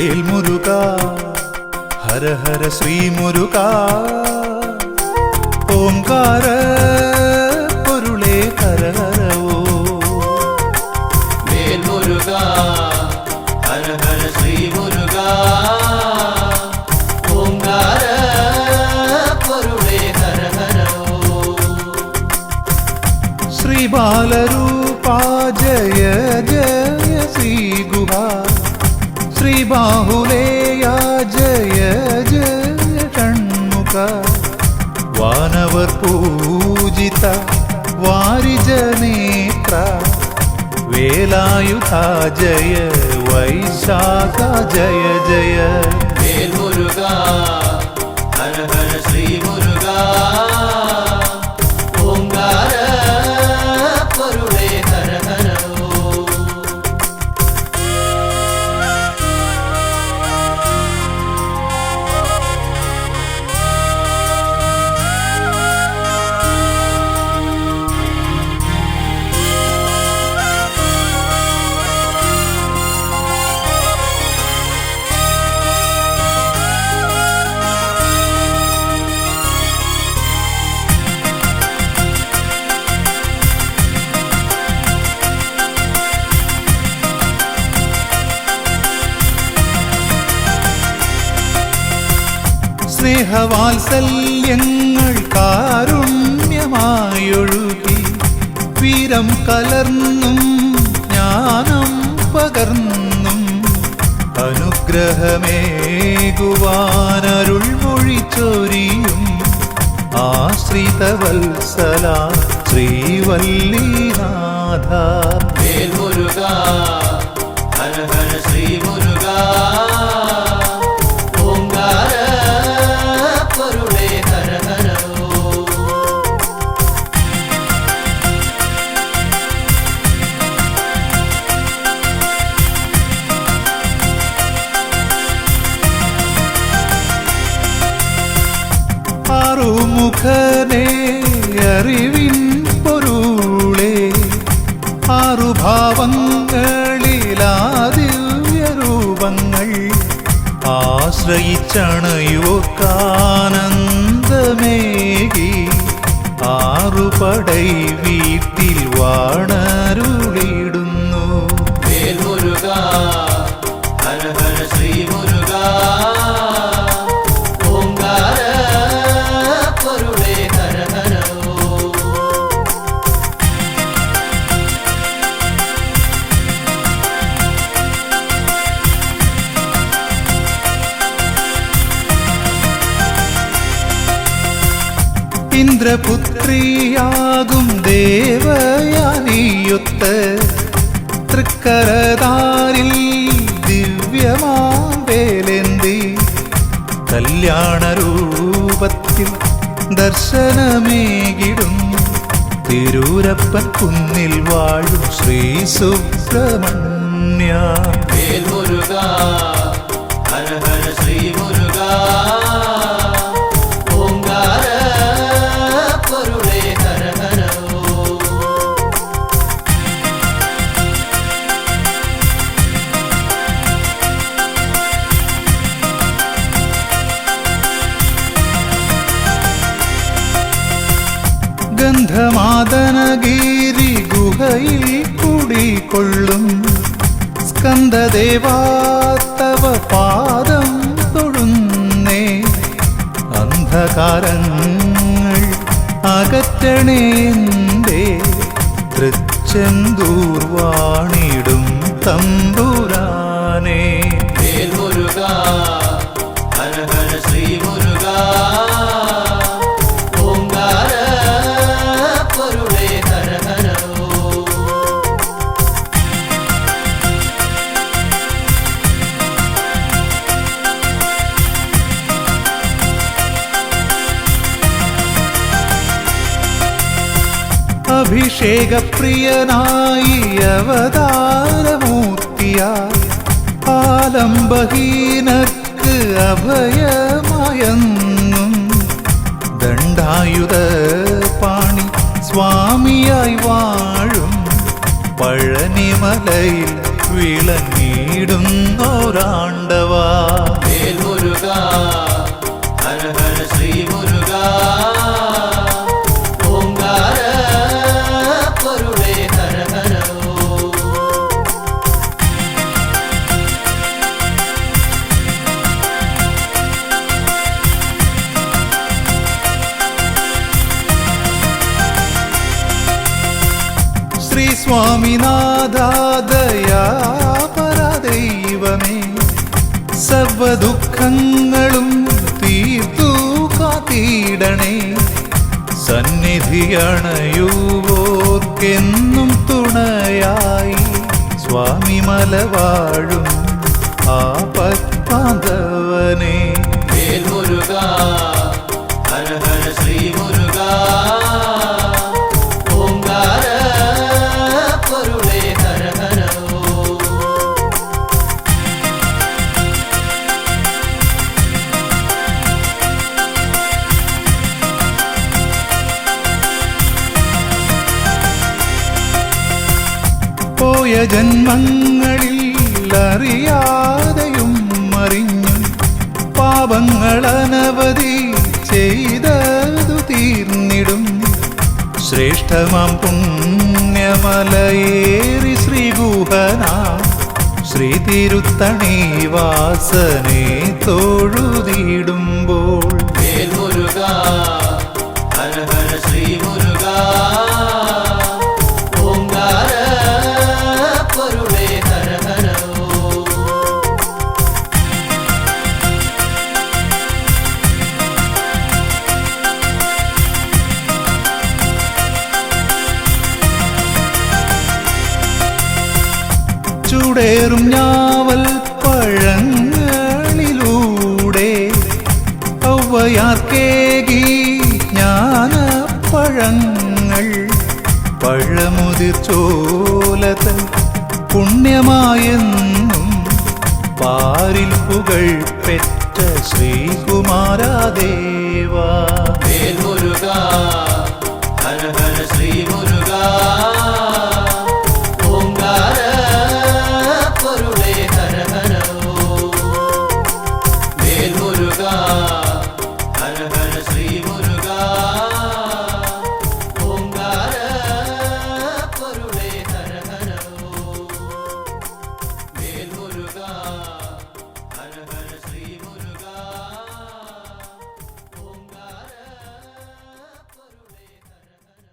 വേൽമുരുകാ ഹര ഹര ശ്രീ മുരുകാ ഓംകാര പൊരുളേ ഹര ഹരവോ വേൽമുരുകാ ഹര ഹര ശ്രീ മുരുകാ ഓംകാര പൊരുളേ ഹര ഹരവോ ശ്രീ ബാലരൂപാ ജയ ജയ ശ്രീ ഗുഹാ ശ്രീ ബാഹുലേയാ ജയ ജയ ഷൺമുഖ വാനവർ പൂജിത വാരിജനേത്ര വേലായുധ ജയ വൈശാഖ ജയ ജയ വേൽമുരുകാ ഹര ഹര ശ്രീ മുരുകാ ഓംകാര പൊരുളേ ഹര ഹരവോ സ്നേഹവാത്സല്യങ്ങൾ കാരുണ്യമായൊഴുകി വീരം കലർന്നും ജ്ഞാനം പകർന്നും അനുഗ്രഹമേകുവാനരുൾ മൊഴിച്ചൊരിയും ആശ്രിതവത്സല ശ്രീവല്ലിനാഥ വേൽമുരുകാ ഹര ഹര ശ്രീ മുരുകാ ഓംകാര പൊരുളേ ഹര ഹരവോ ആറുമുഖനേ അറിവിൻ പൊരുളേ ആറുഭാവങ്ങളിലാദിവ്യരൂപങ്ങൾ ആശ്രയിച്ചണയോർക്കാനന്ദമേകി ആറുപടൈ വീട്ടിൽ വാണരുളിടുന്നു വേൽമുരുകാ ഹര ഹര ശ്രീ മുരുകാ ഓംകാര പൊരുളേ ഹര ഹരവോ ഇന്ദ്രപുത്രിയാകും ദേവയാനിയൊത്ത് തൃക്കരതാരിൽ ദിവ്യമാവേലേന്തി കല്യാണരൂപത്തിൽ ദർശനമേകിടുന്നു തിരൂരപ്പൻ കുന്നിൽ വാഴും ശ്രീ സുബ്രഹ്മണ്യ വേൽമുരുകാ ഹര ഹര ശ്രീ മുരുകാ ഓംകാര പൊരുളേ ഹര ഹരവോ ഗന്ധമാദനഗിരി ഗുഹയിൽ കുടികൊള്ളും സ്കന്ദദേവാ തവ പാദം തൊഴുന്നേ അന്ധകാരങ്ങൾ അകറ്റണേന്തേ തൃച്ചെന്തൂർ വാണിടും തമ്പുരാനേ വേൽമുരുകാ ഹര ഹര ശ്രീ മുരുകാ ഓംകാര പൊരുളേ ഹര ഹരവോ അഭിഷേകപ്രിയനായി അവതാരമൂർത്തിയായി ആലംബഹീനർക്ക് അഭയമായെന്നും ദണ്ഡായുധ പാണി സ്വാമിയായി വാഴും പഴനിമലയിലെ ശബരിമലയിൽ വിളങ്ങിടുന്നോരാണ്ടവാ. വേൽ മുരുക ഹര ഹര ശ്രീ മുരുക ഓംകാര പൊരുളേ ഹര ഹരോ. ശ്രീ സ്വാമിനാഥാദയാപരദൈവമേ, സർവദുഃഖങ്ങളും തീർത്തു കാത്തിടണേ. സന്നിധിയണയുവോർക്കെന്നും തുണയായി സ്വാമിമല വാഴും ആപത്പാന്തവനേ. വേൽ മുരുക ഹര ഹര ശ്രീ മുരുക ഓംകാര പൊരുളേ ഹര ഹരോ. പോയ ജന്മങ്ങളിൽ അറിയാതെയും അറിഞ്ഞും പാപങ്ങളനവധി ചെയ്തതു തീർന്നിടും. ശ്രേഷ്ഠമാം പുണ്യമലയേറി ശ്രീഗുഹന ശ്രീ തിരുത്തണി വാസനെ തൊഴുതിടുമ്പോൾ. വേൽ മുരുക ഹര ഹര ശ്രീ മുരുക ഓംകാര പൊരുളേ ഹര ഹരോ. ചൂടേറും ഞാവൽ പഴങ്ങളിലൂടെ ഔവയാർക്കേകി ജ്ഞാനപ്പഴങ്ങൾ. പഴമുതിർ ചോലതൻ പുണ്യമായെന്നും പാരിൽ പുകൾ പെറ്റ ശ്രീകുമാരദേവാ. വേൽ മുരുക ഹര ഹര ശ്രീ മുരുക ഓംകാര പൊരുളേ ഹര ഹരോ. വേൽ മുരുക ഹര ഹര ശ്രീ മുരുക ഓംകാര പൊരുളേ ഹര ഹരോ. വേൽ മുരുക ഹര ഹര ശ്രീ മുരുക ഓംകാര പൊരുളേ ഹര ഹരോ.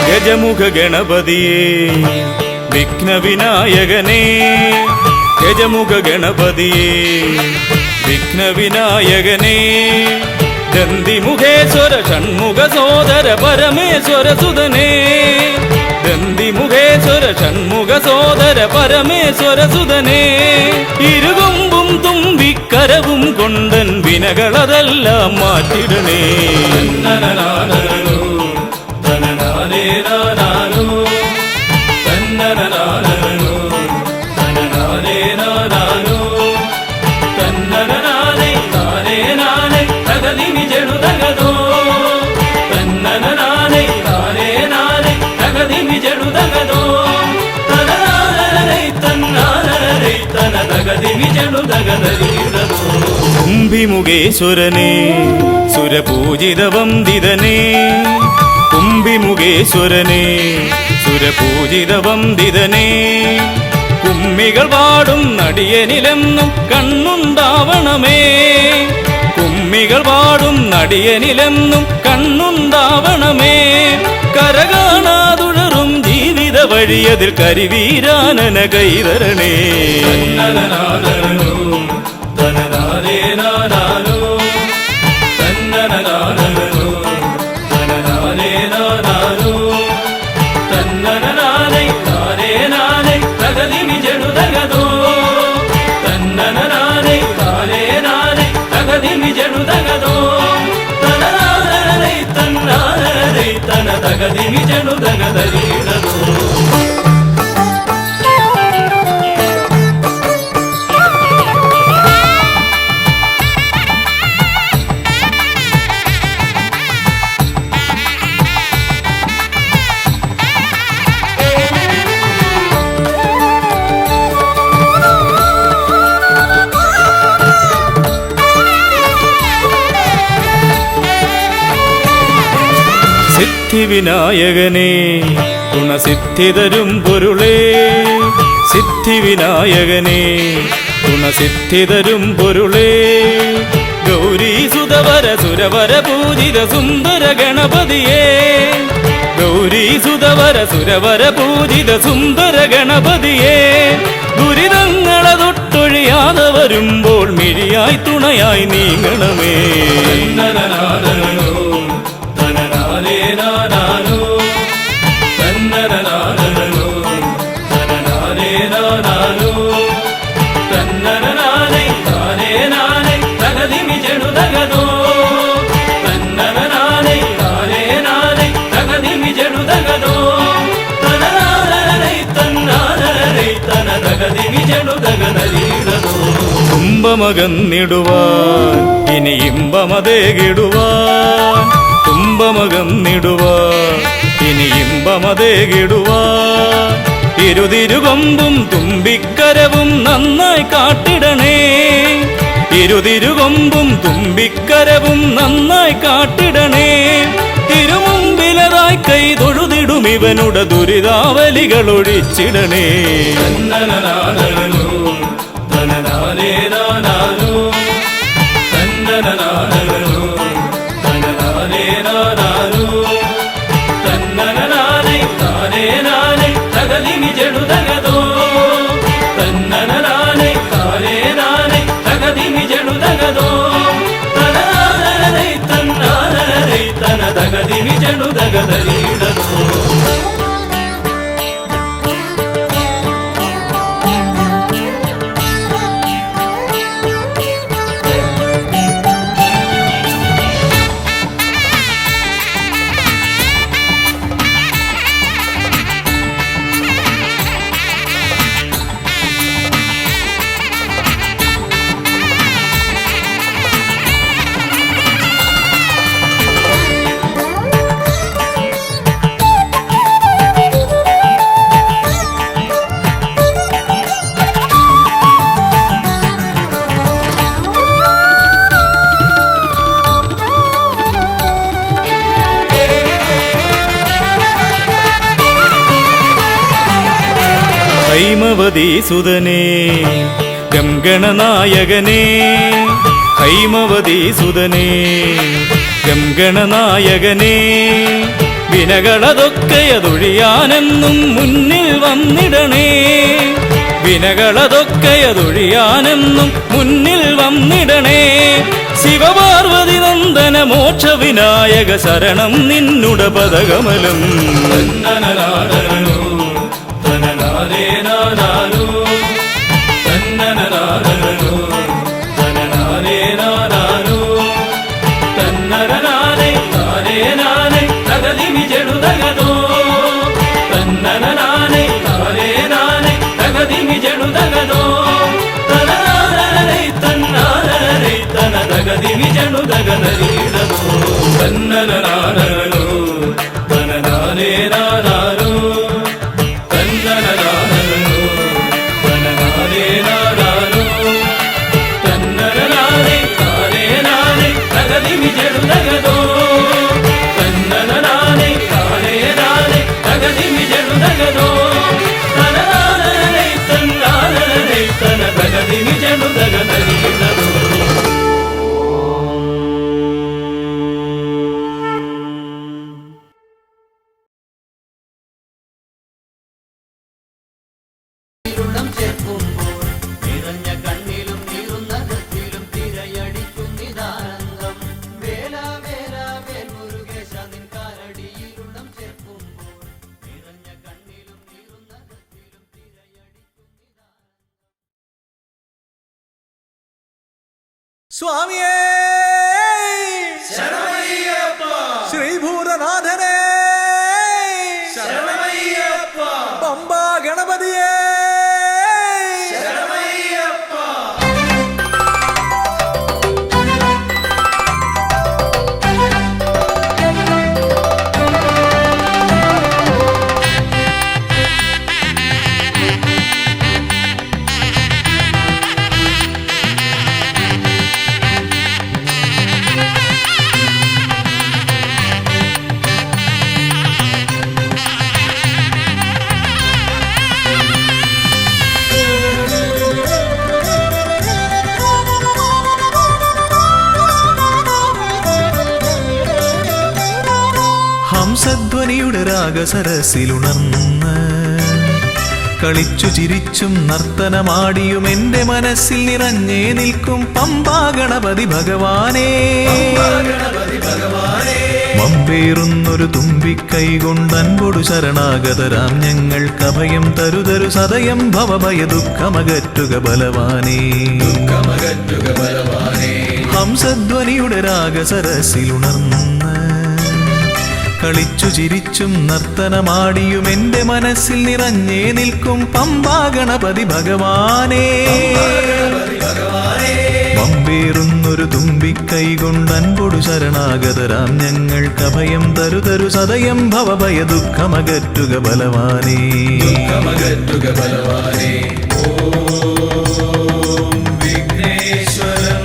ഗജമുഖ ഗണപതിയേ വിഘ്നവിനായകനേ. ഗജമുഖ ഗണപതിയേ വിഘ്നവിനായകനേ. ദന്തിമുഖേശ്വര ഷൺമുഖ സോദര പരമേശ്വര സുതനേ. ദന്തിമുഖേശ്വര ഷൺമുഖ സോദര പരമേശ്വര സുതനേ. ഇരുകൊമ്പും തുമ്പിക്കരവും കൊണ്ടൻ വിനകളതെല്ലാം മാറ്റിടണേ. കുംഭിമുഖേശ്വരനേ സുരപൂജിതവന്ദിതനേ. കുംഭിമുഖേശ്വരനേ സുരപൂജിതവന്ദിതനേ. കുമ്മികൾ പാടും നടിയനിലെന്നും കണ്ണുണ്ടാവണമേ. കുമ്മികൾ പാടും നടിയനിലെന്നും കണ്ണുണ്ടാവണമേ. കരകാണാതുഴറും ജീവിത വഴിയതിൽ കരിവീരാനന കൈതരണേ. സിദ്ധിവിനായകനേ ഗുണസിദ്ധിതരും പൊരുളേ. സിദ്ധിവിനായകനേ ഗുണസിദ്ധിതരും പൊരുളേ. ഗൗരീസുതവര സുരവര പൂജിത സുന്ദര ഗണപതിയേ. ഗൗരീസുതവര സുരവര പൂജിത സുന്ദര ഗണപതിയേ. ദുരിതങ്ങളെ തൊട്ടൊഴിയാതെ വരുമ്പോൾ മിഴിയായി തുണയായി നീങ്ങണമേ. തുമ്പമകന്നിടുവാൻ ഇനി ഇമ്പമതേകിടുവാൻ. തുമ്പമകന്നിടുവാൻ ഇനി ഇമ്പമതേകിടുവാൻ. ഇരുതിരുകൊമ്പും തുമ്പിക്കരവും നന്നായി കാട്ടിടണേ. ഇരുതിരുകൊമ്പും തുമ്പിക്കരവും നന്നായി കാട്ടിടണേ. തിരുമുമ്പിലതായി കൈ തൊഴുതിടും ഇവനുടെ ദുരിതാവലികൾ ഒഴിച്ചിടണേ. ഹൈമവതീസുതനേ ഗംഗണനായകനേ. ഹൈമവതീസുതനേ ഗംഗണനായകനേ. വിനകളതൊക്കെയതൊഴിയാനെന്നും മുന്നിൽ വന്നിടണേ. വിനകളതൊക്കെയതൊഴിയാനെന്നും മുന്നിൽ വന്നിടണേ. ശിവപാർവതി നന്ദന മോക്ഷ വിനായക ശരണം നിന്നുട പദകമലം. తగదిమి జడు దగదో తననానై తన్న സ്വാമിയേ ശരണമയ്യപ്പ ശ്രീഭൂതനാഥനേ ശരണമയ്യപ്പ പമ്പാ ഗണപതിയേ ശരണമയ്യപ്പ ഹംസധ്വനിയുടെ രാഗസരസിലുണർന്ന് കളിച്ചു ചിരിച്ചും നർത്തനമാടിയും എന്റെ മനസ്സിൽ നിറഞ്ഞേ നിൽക്കും പമ്പാ ഗണപതി ഭഗവാനേ മമ്പേറുന്നൊരു തുമ്പിക്കൈ കൊണ്ടൻപൊടു ശരണാഗതരാം ഞങ്ങൾക്കഭയം തരുതരു സദയം ഭവഭയ ദുഃഖമകറ്റുക ബലവാനേ ഹംസധ്വനിയുടെ രാഗസരസിലുണർന്ന് കളിച്ചു ചിരിച്ചും നർത്തനമാടിയും എന്റെ മനസ്സിൽ നിറഞ്ഞേ നിൽക്കും പമ്പാ ഗണപതി ഭഗവാനേ പമ്പേറുന്നൊരു തുമ്പിക്കൈ കൊണ്ടൻപൊടു ശരണാഗതരാം ഞങ്ങൾക്കഭയം തരുതരു സദയം ഭവഭയ ദുഃഖമകറ്റുക ബലവാനേ ഓം വിഘ്നേശ്വരം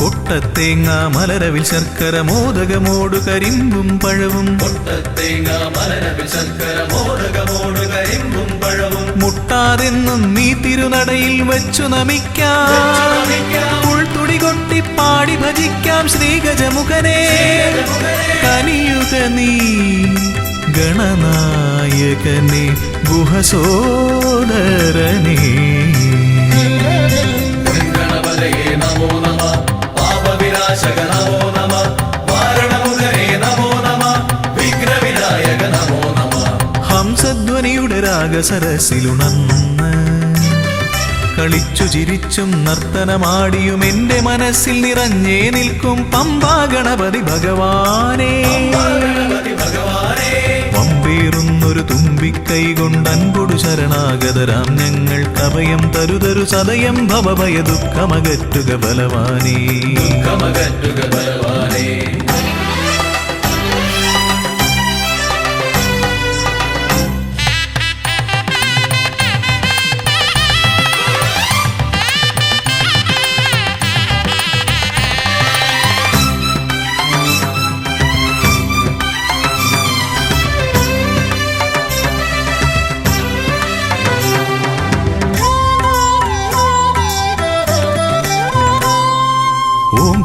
കൊട്ടത്തേങ്ങ മലരവിൽ ശർക്കര മോദകമോടു കരിമ്പും പഴവും മുട്ടാതെന്നും നീ തിരുനടയിൽ വെച്ചു നമിക്കാം ഉൾത്തുടി കൊട്ടി പാടി ഭജിക്കാം ശ്രീഗജമുഖനെ കനിയുക നീ ഗണനായകനെ ഗുഹസോദരനേ നമോ നമ പാപവിനാശക നമോ നമ വാരണമുഖനേ നമോ നമ വിഘ്നവിനായക നമോ നമ ഹംസധ്വനിയുടെ രാഗസരസിലുണർന്ന് കളിച്ചു ചിരിച്ചും നർത്തനമാടിയും എന്റെ മനസ്സിൽ നിറഞ്ഞേ നിൽക്കും പമ്പാ ഗണപതി ഭഗവാനേ പമ്പേറുന്നൊരു തുമ്പിക്കൈ കൊണ്ടൻപൊടു ശരണാഗതരാം ഞങ്ങൾക്കഭയം തരുതരു സദയം ഭവഭയ ദുഃഖമകറ്റുക ബലവാനേ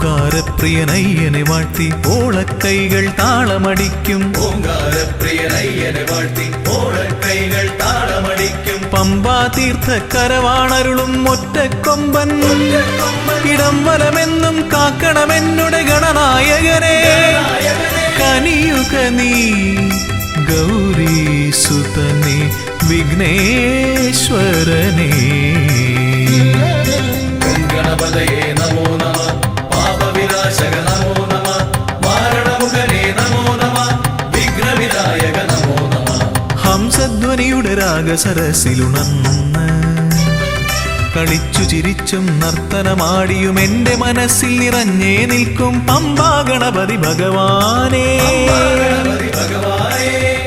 ഓംകാരപ്രിയനയ്യനെ വാഴ്ത്തി ഓളക്കൈകൾ താളമടിക്കും ഓംകാരപ്രിയനയ്യനെ വാഴ്ത്തി ഓളക്കൈകൾ താളമടിക്കും പമ്പാ തീർത്ഥക്കരവാണരുളും ഒറ്റക്കൊമ്പൻ ഇടം വലമെന്നും കാക്കണമെന്നുടെ ഗണനായകനെ കനിയുക നീ ഗൗരീസുതനെ വിഘ്നേശ്വരനേ ഗണപതയേ നമോ നമ പാപവിനാശക നമോ നമ വാരണമുഖനേ നമോ നമ വിഘ്നവിനായക നമോ നമ ഹംസധ്വനിയുടെ രാഗസരസിലുണർന്ന് കളിച്ചു ചിരിച്ചും നർത്തനമാടിയും എന്റെ മനസ്സിൽ നിറഞ്ഞേ നിൽക്കും പമ്പാ ഗണപതി ഭഗവാനേ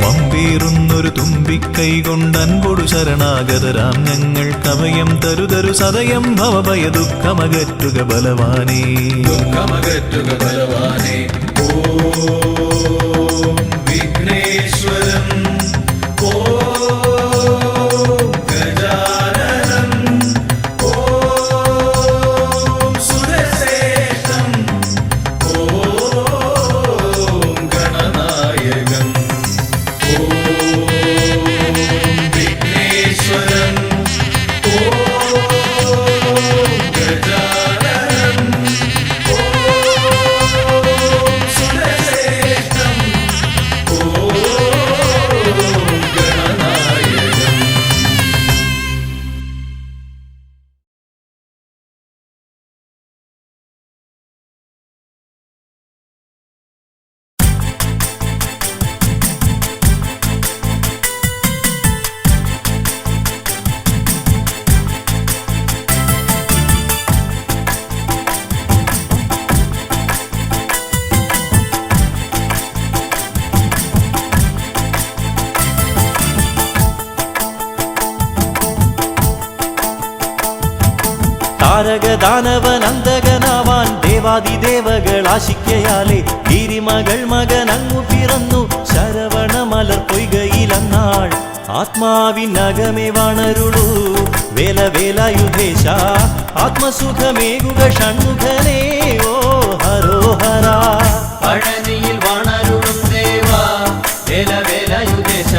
വമ്പേറുന്നൊരു തുമ്പിക്കൈ കൊണ്ടൻപൊടു ശരണാഗതരാം ഞങ്ങൾ കവയം തരുതരു സദയം ഭവഭയ ദുഃഖമകറ്റുക ബലവാനേ. ദുഃഖമകറ്റുക ബലവാനേ. ഓം വിഘ്നേശ്വരം ഓം ഗജാനനം ഓം സുരശ്രേഷ്ഠം ഓം ഗണനായകം. ഓം വിഘ്നേശ്വരം ഓം ഗജാനനം ഓം സുരശ്രേഷ്ഠം ഓം ഗണനായകം. താരകദാനവനന്തകനാവാൻ ദേവാദിദേവകൾ ആശിക്കയാലേ ഗിരിമകൾ മകനങ്ങു പിറന്നു ശരവണമലർ പൊയ്കയിലന്നാൾ. ആത്മാവിനകമേ വണരുളൂ വേല വേലായുധേശ ആത്മസുഖമേകുക ഷൺമുഖനേ ഓ ഹരോഹര. പഴനിയിൽ വാണരുളും ദേവാ വേല വേലായുധേശ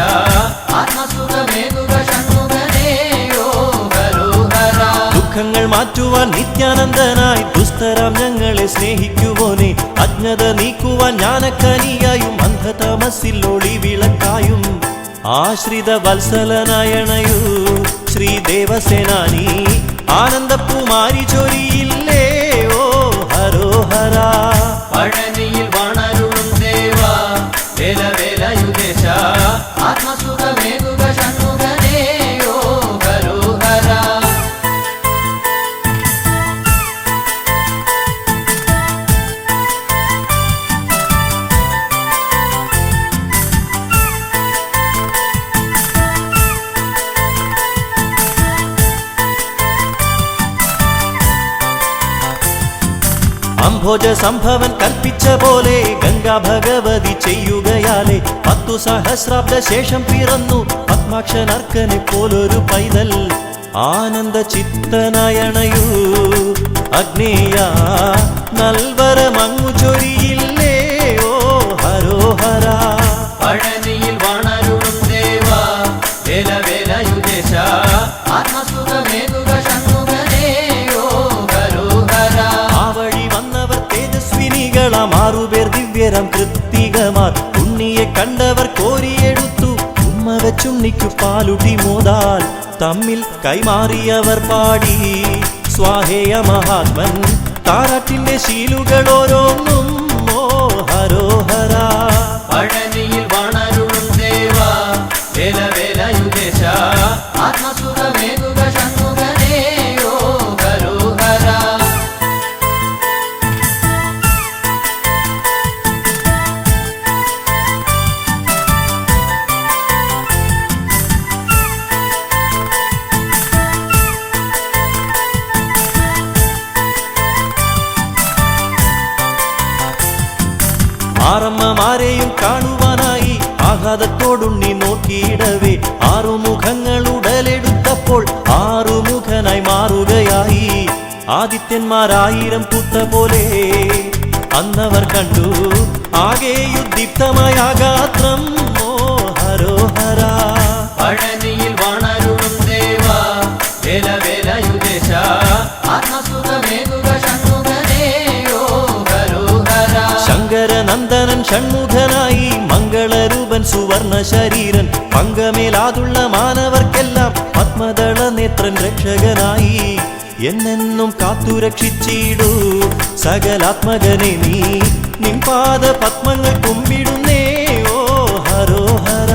ആത്മസുഖമേകുക ഷൺമുഖനേ ഓ ഹരോഹര. ദുഃഖങ്ങൾ മാറ്റുവാൻ നിത്യാനന്ദനായി ദുസ്തരാം ഞങ്ങളെ സ്നേഹിക്കുവോനെ അജ്ഞത നീക്കുവാൻ ജ്ഞാനക്കനിയായും അന്ധതമസിൽ ഒളിവിളക്കായും ആശ്രിത വത്സലനയണയൂ ശ്രീദേവസേനാനി ആനന്ദപ്പൂമാരി ചൊരിയില്ലേ ഓ ഹരോഹര. പഴനിയിൽ വാണരുളും ദേവാ വേല വേലായുധേശ ആത്മസുഖമേകുക ഷൺമുഖനേ ഓ ഹരോഹര. അംഭോജ സംഭവൻ കൽപ്പിച്ച പോലെ ഗംഗാ ഭഗവതി ചെയ്യുകയാലേ 10 സഹസ്രാബ്ദ ശേഷം പിറന്നു പത്മാക്ഷനർക്കനെ പോലൊരു പൈതൽ. ആനന്ദ ചിത്തനയണയൂ അഗ്നേയ നൽവരമങ്ങു ചൊരിയില്ലേ ഓ ഹരോഹര. പഴനിയിൽ വാണരുളും ദേവാ വേല വേലായുധേശ ആത്മസുഖമേകുക ഷൺമുഖനേ ഓ ഹരോഹര. ആ വഴി വന്നവർ തേജസ്വിനികളാം 6 പേർ ദിവ്യരം കൃത്തികമാർ. ഉണ്ണിയെ കണ്ടവർ കോരിയെടുത്തു ഉമ്മ വെച്ചുണ്ണിക്കു പാലുട്ടി മോദാൽ. തമ്മിൽ കൈമാറിയവർ പാടി സ്വാഹേയ മഹാത്മൻ താരാട്ടിന്റെ ശീലുകൾ ഓരോന്നും ഓ ഹരോഹര. പഴനിയിൽ വാണരുളും ദേവാ വേല വേലായുധേശ ആത്മസുഖമേകുക ഷൺമുഖനേ ഓ ഹരോഹര. ആറമ്മമാരെയും കാണുവാനായി ആഹ്ലാദത്തോടുണ്ണി നോക്കിയിടവേ 6 മുഖങ്ങൾ ഉടലെടുത്തപ്പോൾ 6 മുഖനായി മാറുകയായി. ആദിത്യന്മാരായിരം പൂത്ത പോലെ അന്നവർ കണ്ടു ആകെ യുദ്ധിപ്തമായ ഗാത്രം ഓ ഹരോഹര. പഴനിയിൽ വാണരുളും ദേവാ വേല വേലായുധേശ ആത്മസുഖമേകുക ഷൺമുഖനേ ഓ ഹരോഹര. ശങ്കരനന്ദനൻ ഷൺമുഖനായി മംഗളരൂപൻ സുവർണ ശരീരൻ പങ്കമേലാതുള്ള മാനവർക്കെല്ലാം പത്മദള നേത്രൻ രക്ഷകനായി. എന്നെന്നും കാത്തുരക്ഷിച്ചിടൂ സകലാത്മകനെ നീ നിൻ പാദ പത്മങ്ങൾ കുമ്പിടുന്നേ ഓ ഹരോഹര.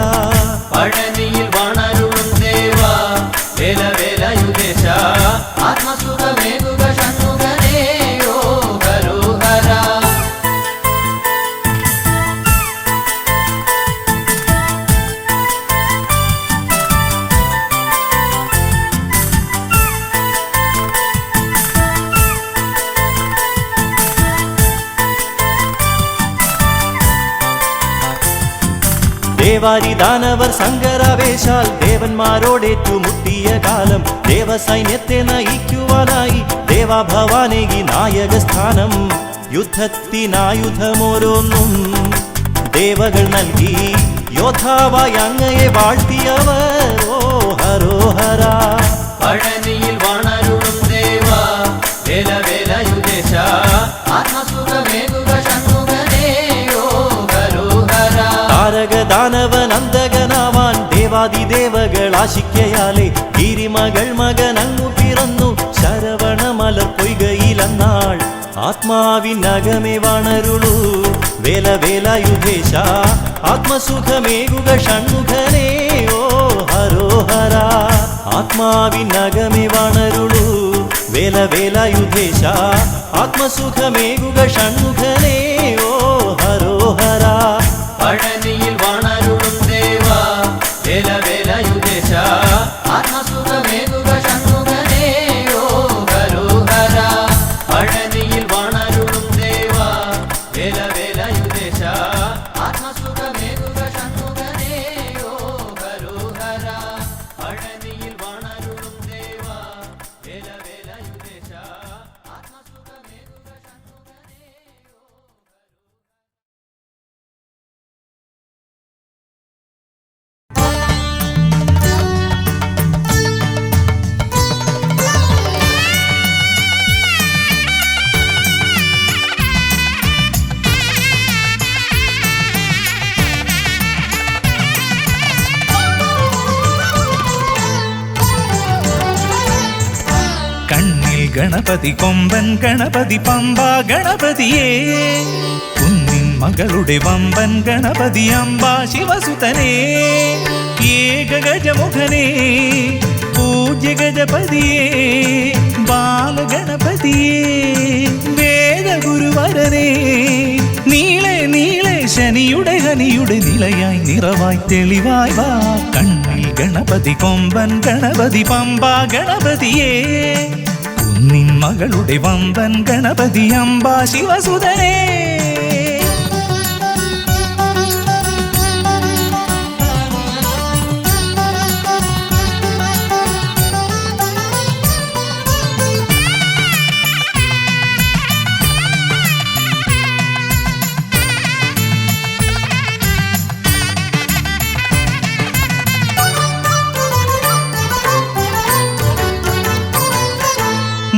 പഴനിയിൽ വാണരുളും ദേവാ വേല വേലായുധേശ ആത്മസുഖമേകുക ഷൺമുഖനേ ഓ ഹരോഹര. ദേവാരി ദാനവർ സങ്കരാവേശാൽ ദേവന്മാരോടേറ്റുമുട്ടിയ കാലം ദേവസൈന്യത്തെ നയിക്കുവാനായി ദേവാഭവാനേകി നായകസ്ഥാനം യുദ്ധത്തിനായുധമോരോന്നും ദേവകൾ നൽകി യോദ്ധാവായി അങ്ങയെ വാഴ്ത്തിയവർ ഓ ഹരോഹര പഴനിയിൽ വാണരുളും ദേവാ വേല വേലയുദേശ ആത്മസുഖമേകുക ഷൺമുഖനേ ഓ ഹരോഹര താരകദാനവനന്തകനാവാൻ ദേവാദിദേവകൾ ആശിക്കയാലെ ഗിരിമകൾ മകനങ്ങു പിറന്നു ശരവണമലർ പൊയ്കയിലെന്നാൾ ആത്മാവിനകമേ വാണരുളൂ വേല വേലായുധേശ ആത്മസുഖമേകുക ഷൺമുഖനേ ഓ ഹരോഹര ആത്മാവിനകമേ വാണരുളൂ വേല വേലായുധേശ ആത്മസുഖമേകുക ഷൺമുഖനേ ഓ ഹരോഹര പഴനിയിൽ വാണരുളും ദേവാ വേല വേലയുദേശ ആത്മസുഖമേകുക ഷൺമുഖനേ ഓ ഹരോഹര പഴനിയിൽ വാണരുളും ദേവാ വേല വേലയുദേശ ആത്മസുഖമേകുക ഷൺമുഖനേ ഓ ഹരോഹര പഴനിയിൽ വാണരുളും ദേവാ വേല വേലയുദേശ ആത്മസുഖമേകുക ഷൺമുഖനേ കണ്ണിൽ ഗണപതി കൊമ്പൻ ഗണപതി പമ്പ ഗണപതിയേ കുന്നിൻ മകളുടെ വമ്പൻ ഗണപതി അമ്പ ശിവസുതനേ ഏകഗജമുഖനേ പൂജ്യ ഗജപതിയേ ബാലഗണപതിയേ വേദഗുരുവരനേ നീളെ നീളെ ശനിയുടെ ഹനിയുടെ നിലയായി നിറവായി തെളിവായി വാ കണ്ണിൽ ഗണപതി കൊമ്പൻ ഗണപതി പമ്പ ഗണപതിയേ കുന്നിൻ മകളുടെ വമ്പൻ ഗണപതി അമ്പ ശിവസുതനേ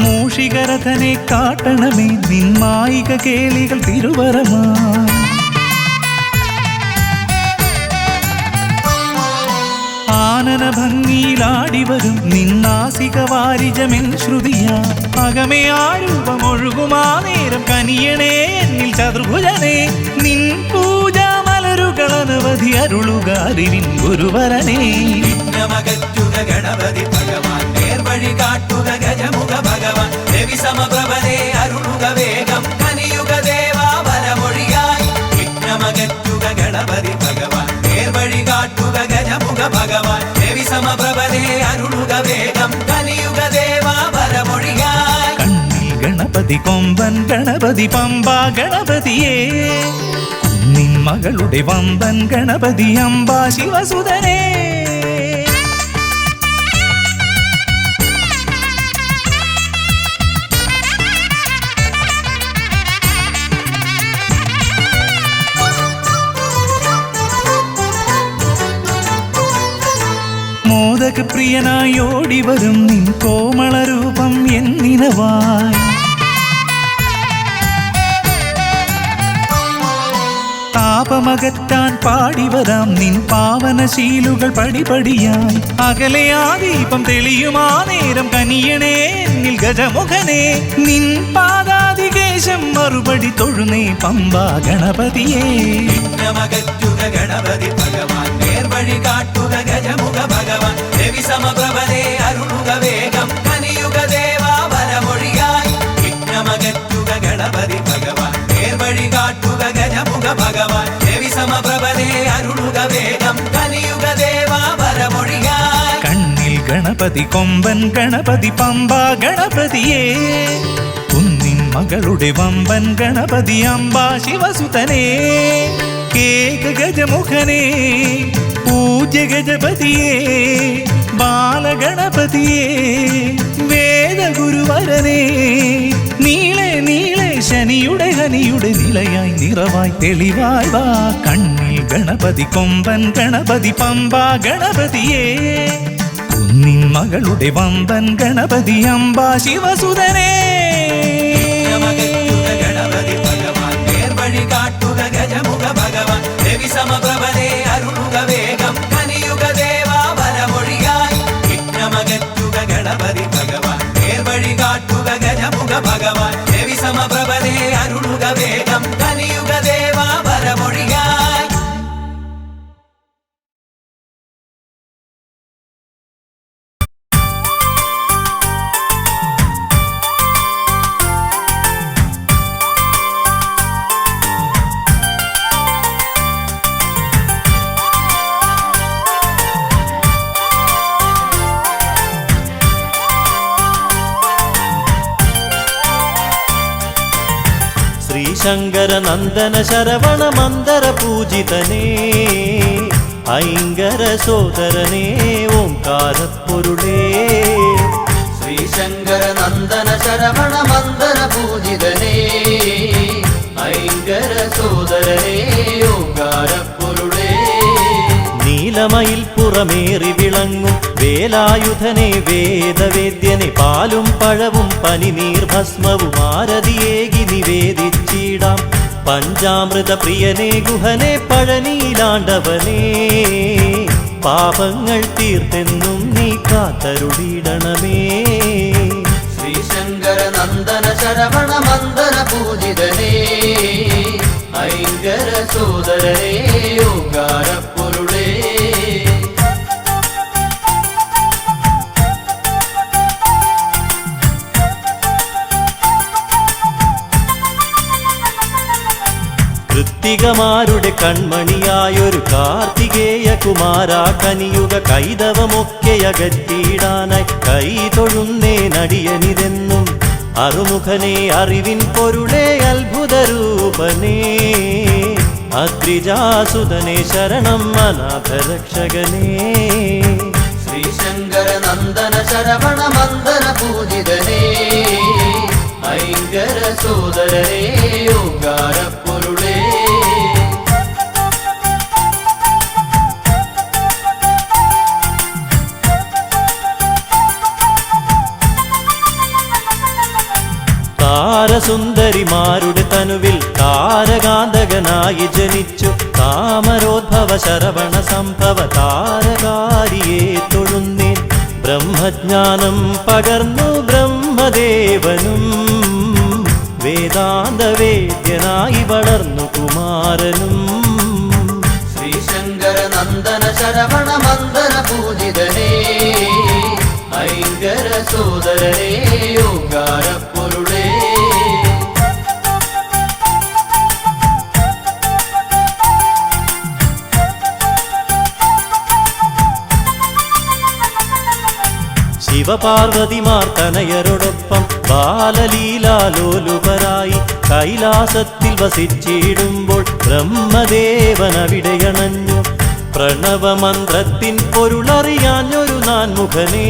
മൂഷികരഥനെ കാട്ടണമേ നിന്മായിക കേളികൾ തിരുവരമാ ആനന ഭംഗിയിലാടിവരും നിന്നാസിക വാരിജമെൻ ശ്രുതിയാ അകമേ ആരൂപമൊഴുകുമാ നേരം കനിയണേ എന്നിൽ ചതുർഭുജനേ നിൻ പൂജാ മലരുകളനവധി അരുളുക അറിവിൻ ഗുരുവരനേ വിഘ്നമകറ്റുക ഗണപതി ഭഗവാൻ നേർവഴി കാട്ടുക ഗജമുഖ ഭഗവാൻ രവി സമപ്രഭനെ അരുളുക വേഗം കനിയുക ദേവാ വരമൊഴിയായി വിഘ്നമകറ്റുക ഗണപതി ഭഗവാൻ നേർവഴി കാട്ടുക ഗജമുഖ ഭഗവാൻ രവി സമപ്രഭനെ അരുളുക വേഗം കനിയുക ദേവാ വരമൊഴിയായി കണ്ണിൽ ഗണപതി കൊമ്പൻ ഗണപതി പമ്പ ഗണപതിയേ കുന്നിൻ മകളുടെ വമ്പൻ ഗണപതി അമ്പ ശിവസുതനേ മോദകപ്രിയനായി ഓടിവരും നിൻ കോമളരൂപം എന്നിനവായി താപമകറ്റാൻ പാടിവരാം നിൻ പാവനശീലുകൾ പടിപടിയായി അകലെ ആ ദീപം തെളിയുമാ നേരം കനിയണേ എന്നിൽ ഗജമുഖനേ നിൻ പാദാതികേശം മറുപടി തൊഴുന്നേ പമ്പ ഗണപതിയേ വിഘ്നമകറ്റുക ഗണപതി ഭഗവാൻ നേർവഴി കാട്ടുക ഗജമുഖ ഭഗവാൻ രവി സമപ്രഭനെ അരുളുക വേഗം കനിയുക ദേവാ വരമൊഴിയായി വിഘ്നമകറ്റുക ഗണപതി ഭഗവാൻ നേർവഴി കാട്ടുക ഗജമുഖ ഭഗവാൻ രവി സമപ്രഭനെ അരുളുക വേഗം കനിയുക ദേവാ വരമൊഴിയായി കണ്ണിൽ ഗണപതി കൊമ്പൻ ഗണപതി പമ്പ ഗണപതിയേ കുന്നിൻ മകളുടെ വമ്പൻ ഗണപതി അമ്പ ശിവസുതനേ ഏകഗജമുഖനേ പൂജ്യ ഗജപതിയേ ബാലഗണപതിയേ വേദഗുരുവരനേ നീളെ നീളെ ശനിയുടെ ഹനിയുടെ നിലയായി നിറവായി തെളിവായി വാ കണ്ണിൽ ഗണപതി കൊമ്പൻ ഗണപതി പമ്പാ ഗണപതിയേ കുന്നിൻ മകളുടെ വമ്പൻ ഗണപതി അംബാ ശിവസുതനേ ഗണപതി ഭഗവാൻ നേർവഴി കാട്ടുക ഗജമുഖ ഭഗവാൻ രവി സമപ്രഭനെ അരുളുക വേഗം കനിയുക ദേവാ വരമൊഴിയായി വിഘ്നമകറ്റുക ഗണപതി ഭഗവാൻ നേർവഴി കാട്ടുക ഗജമുഖ ഭഗവാൻ രവി സമപ്രഭനെ അരുളുക വേഗം കനിയുക ദേവാ വരമൊഴിയായി. ശ്രീശങ്കര നന്ദന ശരവണ മന്ദര പൂജിതനേ ഐങ്കര സോദരനേ ഓംകാരപ്പൊരുളേ ശ്രീശങ്കര നന്ദന ശരവണ മന്ദര പൂജിതനേ ഐങ്കര സോദരനേ ഓംകാരപ്പൊരുളേ നീലമയിൽ പുറമേറി വിളങ്ങും വേലായുധനെ വേദവേദ്യനെ പാലും പഴവും പനിനീർ ഭസ്മവും ആരതിയേകി നിവേദിച്ചിടാം പഞ്ചാമൃത പ്രിയനെ ഗുഹനെ പഴനീലാണ്ടവനേ പാപങ്ങൾ തീർത്തെന്നും നീ കാത്തരുളിടണമേ ശ്രീശങ്കര നന്ദന ശരവണ മന്ദര പൂജിതനേ ഐങ്കര സോദരനേ ഓംകാരപ്പൊരുളേ കൃത്തികമാരുടെ കൺമണിയായൊരു കാർത്തികേയ കുമാര കനിയുക കൈതവമൊക്കെ അകറ്റിയിടാനായി കൈ തൊഴുന്നേ നടിയനിതെന്നും അറുമുഖനെ അറിവിൻ പൊരുളേ അത്ഭുതരൂപനേ അദ്രിജാസുതനെ ശരണം അനാഥരക്ഷകനേ ശ്രീശങ്കര നന്ദന ശരവണ മന്ദര പൂജിതനേ ഐങ്കര സോദരനേ ഓംകാരപ്പൊരുളേ താരസുന്ദരിമാരുടെ തനുവിൽ താരകാന്തകനായി ജനിച്ചു താമരോദ്ഭവ ശരവണ സംഭവ താരകാരിയെ തൊഴുന്നേൻ ബ്രഹ്മജ്ഞാനം പകർന്നു ബ്രഹ്മദേവനും വേദാന്തവേദ്യനായി വളർന്നു കുമാരനും ശ്രീശങ്കര നന്ദന ശരവണ മന്ദര പൂജിതനേ ഐങ്കര സോദരനേ ഓംകാരപ്പൊരുളേ ശിവപാർവതിമാർ തനയരോടൊപ്പം ബാലലീലാലോലുപരായി കൈലാസത്തിൽ വസിച്ചിടുമ്പോൾ ബ്രഹ്മദേവൻ അവിടെയണഞ്ഞു പ്രണവമന്ത്രത്തിൻ പൊരുളറിയാഞ്ഞൊരു നാൻമുഖനേ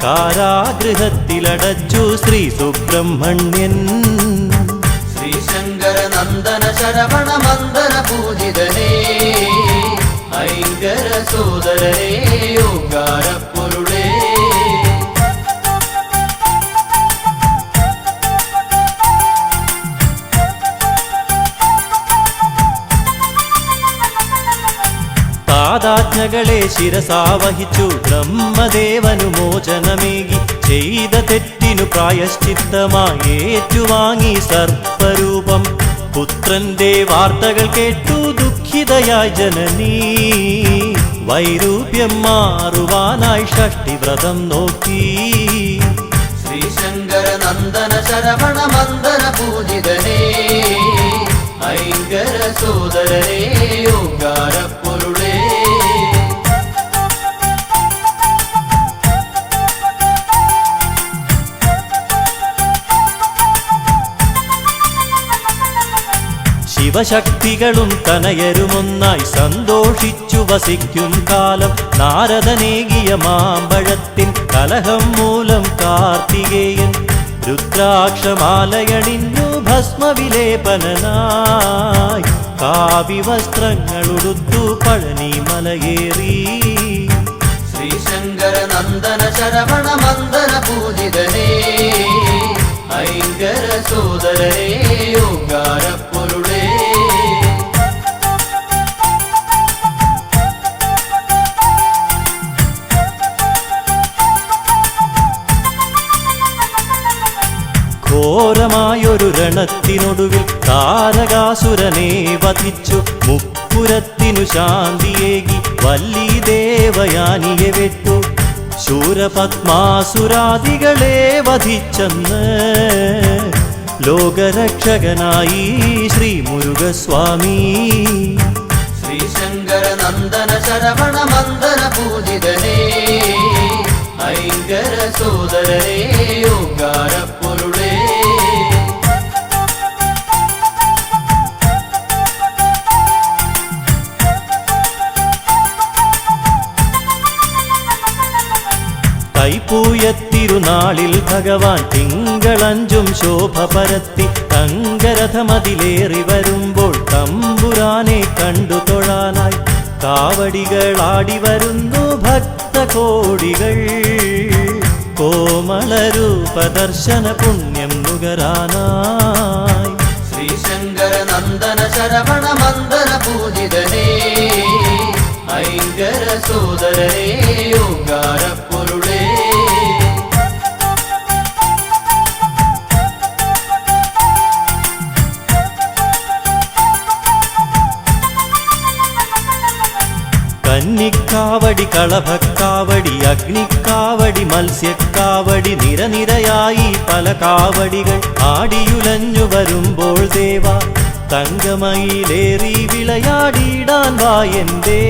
കാരാഗൃഹത്തിലടച്ചു ശ്രീ സുബ്രഹ്മണ്യൻ ശ്രീശങ്കര നന്ദന ശരവണ മന്ദര പൂജിതനേ ഐങ്കര സോദരനേ ഓംകാരപ്പൊരുളേ താതാജ്ഞകളെ ശിരസാവഹിച്ചു ബ്രഹ്മദേവനു മോചനമേകി ചെയ്ത തെറ്റിനു പ്രായശ്ചിത്തമായി ഏറ്റുവാങ്ങി സർപ്പരൂപം പുത്രന്റെ വാർത്തകൾ കേട്ടു ദുഃഖിതയായി ജനനീ വൈരൂപ്യം മാറുവാനായി ഷഷ്ടിവ്രതം നോക്കി ശ്രീശങ്കര നന്ദന ശരവണ മന്ദര പൂജിതനേ ഐങ്കര സോദരനേ ഓംകാരപ്പൊരുളേ ശിവശക്തികളും തനയരുമൊന്നായി സന്തോഷിച്ചു വസിക്കും കാലം നാരദനേകിയ മാമ്പഴത്തിൻ കലഹം മൂലം കാർത്തികേയൻ രുദ്രാക്ഷമാലയണിഞ്ഞു ഭസ്മവിലേപനായി കാവ്യവസ്ത്രങ്ങളുടുത്തു പഴനി മലയേറി ശ്രീശങ്കര നന്ദന ശരവണ മന്ദന പൂജിതനേ ഐങ്കര സോദരേ ഓങ്കാരപ്പൊരുളേ ഘോരമായൊരു രണത്തിനൊടുവിൽ താരകാസുരനെ വധിച്ചു മുപ്പുരത്തിനു ശാന്തിയേകി വല്ലി ദേവയാനിയെ വെട്ടു ശൂരപത്മാസുരാദികളെ വധിച്ചെന്ന് ലോകരക്ഷകനായി ശ്രീ മുരുകസ്വാമി ശ്രീശങ്കര നന്ദന ശരവണ മന്ദന പൂജിതനേ ഐങ്കര സോദരേ ഓങ്കാരപ്പൊരുളേ തൈപ്പൂയത്തിരുനാളിൽ ഭഗവാൻ തിങ്കളഞ്ചും ശോഭ പരത്തി തങ്കരഥമതിലേറി വരുമ്പോൾ തമ്പുരാനെ കണ്ടു തൊഴാനായി കാവടികളാടി വരുന്നു ഭക്തകോടികൾ കോമളരൂപദർശന പുണ്യം നുകരാനായി ശ്രീശങ്കര നന്ദന ശരവണ മന്ദന പൂജിതനേ ഐങ്കര സോദരേ ഓങ്കാരപ്പൊരുളേ കന്നിക്കാവടി കളഭക്കാവടി അഗ്നിക്കാവടി മത്സ്യക്കാവടി നിരനിരയായി പല കാവടികൾ ആടിയുലഞ്ഞു വരുമ്പോൾ ദേവ തങ്കമയിലേറി വിളയാടിയിടാൻ വായന്തേ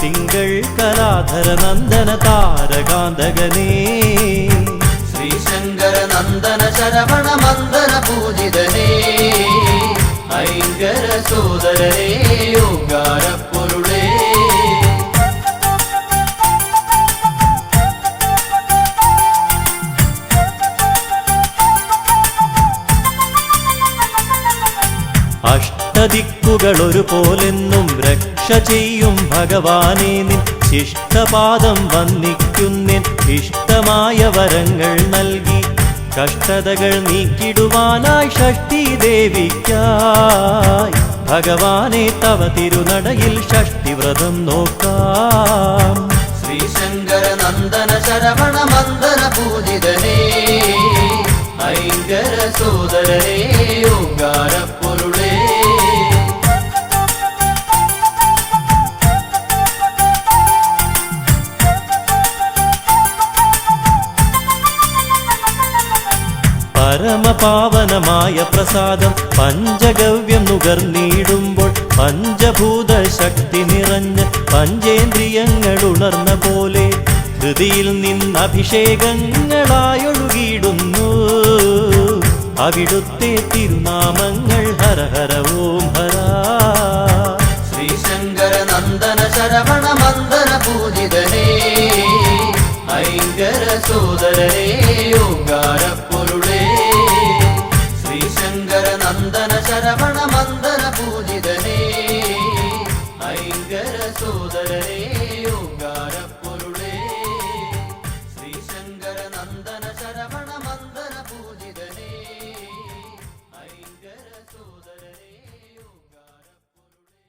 തിങ്കൾ കലാധര നന്ദന താരകാന്തകനേ ശ്രീശങ്കര നന്ദന ശരവണ മന്ദന പൂജിതനേ ഐങ്കര സോദരേ ഓങ്കാരപ്പൊരുളേ അഷ്ടദിക്കുകൾ ഒരുപോലെന്നും രക്ഷ ചെയ്യും ഭഗവാനെ നിൻ ശിഷ്ടപാദം വന്ദിക്കുന്നിൻ ഇഷ്ടമായ വരങ്ങൾ നൽകി കഷ്ടതകൾ നീക്കിടുവാനായി ഷഷ്ഠി ദേവിക്കായി ഭഗവാനെ തവ തിരുനടയിൽ ഷഷ്ഠിവ്രതം നോക്കാം ശ്രീശങ്കര നന്ദന ശരവണ മന്ദന പൂജിതനേ ഐങ്കര സോദരേ ഓങ്കാരപ്പൊരുളേ പരമപാവനമായ പ്രസാദം പഞ്ചഗവ്യം നുകർന്നിടുമ്പോൾ പഞ്ചഭൂത ശക്തി നിറഞ്ഞ് പഞ്ചേന്ദ്രിയങ്ങൾ ഉണർന്ന പോലെ ഹൃതിയിൽ നിന്നഭിഷേകങ്ങളായൊഴുകിയിടുന്നു അവിടുത്തെ തിരുനാമങ്ങൾ ഹര ഹര ഓം ഹര ശ്രീശങ്കര നന്ദന ശരവണ മന്ദന പൂജിതനേ ഐങ്കര സോദരേ ഓങ്കാരപ്പൊരുളേ ശ്രീശങ്കര നന്ദന ശരവണ മന്ദന പൂജിതനേ ഐങ്കര സോദരേ ഓങ്കാരപ്പൊരുളേ ശ്രീശങ്കര നന്ദന ശരവണ മന്ദന പൂജിതനേ ഐങ്കര സോദരേ ഓങ്കാരപ്പൊരുളേ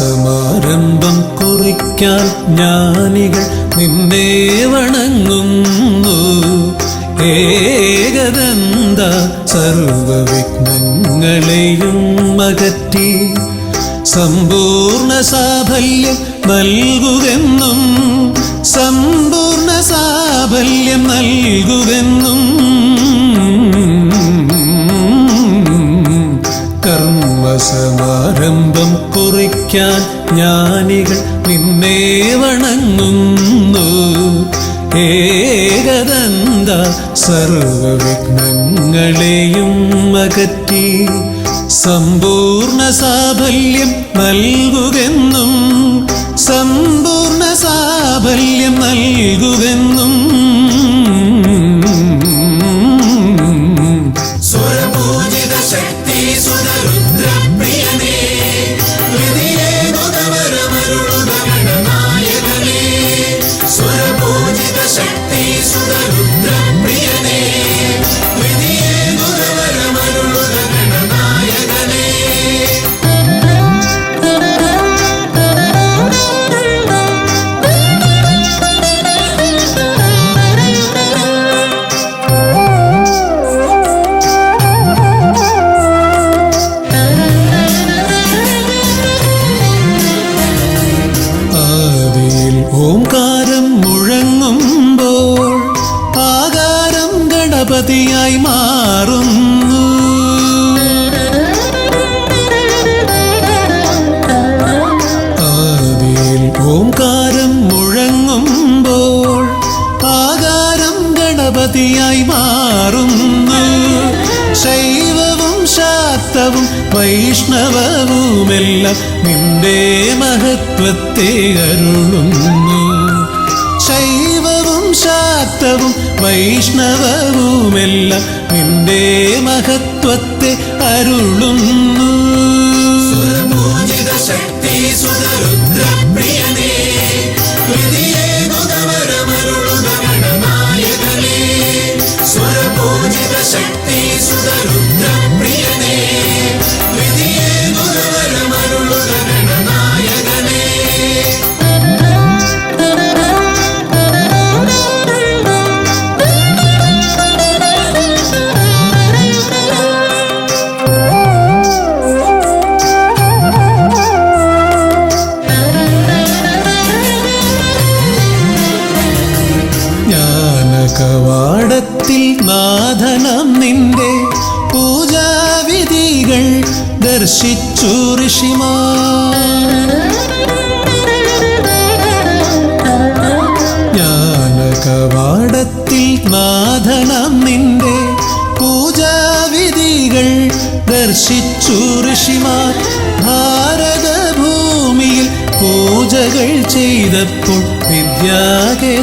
കർമ്മസമാരംഭം കുറിക്കാൻ ജ്ഞാനികൾ നിന്നെ വണങ്ങുന്നു. ഏകദന്ത സർവവിഘ്നങ്ങളെയും അകറ്റി സമ്പൂർണ്ണ സാഫല്യം നൽകുകെന്നും സമ്പൂർണ്ണ സാഫല്യം നൽകുകെന്നും കർമ്മസമാരംഭം കുറിക്കാൻ ജ്ഞാനികൾ നിന്നെ വണങ്ങുന്നു. ഏകദന്ത സർവവിഘ്നങ്ങളെയും അകറ്റി സമ്പൂർണ്ണ സാഫല്യം നൽകുകെന്നും സമ്പൂർണ്ണ സാഫല്യം നൽകുകെന്നും സ്വരപൂജിത ശക്തി സുതരുദ്രപ്രിയനേ ഹൃദയേ മുതവരമരുളുക ഗണനായകനേ. സ്വരപൂജിത ശക്തി സുതരുദ്രപ്രിയനേ ഹൃദയേ മുതവരമരുളുക ഗണനായകനേ. ആദിയിൽ ഓംകാരം മുഴങ്ങുമ്പോൾ ആകാരം ഗണപതിയായി മാറുന്നു. ആദിയിൽ ഓംകാരം മുഴങ്ങുമ്പോൾ ആകാരം ഗണപതിയായി മാറുന്നു. ശൈവവും ശാക്തവും വൈഷ്ണവവുമെല്ലാം നിന്റെ മഹത്വത്തെ അരുളുന്നു. ശൈവവും ശാക്തവും വൈഷ്ണവവുമെല്ലാം നിന്റെ മഹത്വത്തെ അരുളുന്നു. സ്വരപൂജിത ശക്തി സുതരുദ്രപ്രിയനേ ഹൃദയേ മുതവരമരുളുക ഗണനായകനേ. സ്വരപൂജിത ശക്തി സുതരുദ്രപ്രിയനേ ഹൃദയേ മുതവരമരുളുക ഗണനായകനേ. ജ്ഞാനകവാടത്തിൽ നാഥനം നിന്റെ പൂജാവിധികൾ ദർശിച്ചു ഋഷിമാർ. ജ്ഞാനകവാടത്തിൽ നാഥനം നിന്റെ പൂജാവിധികൾ ദർശിച്ചു ഋഷിമാർ. ഭാരതഭൂമിയിൽ പൂജകൾ ചെയ്തപ്പോൾ വിദ്യാകേദാരമായി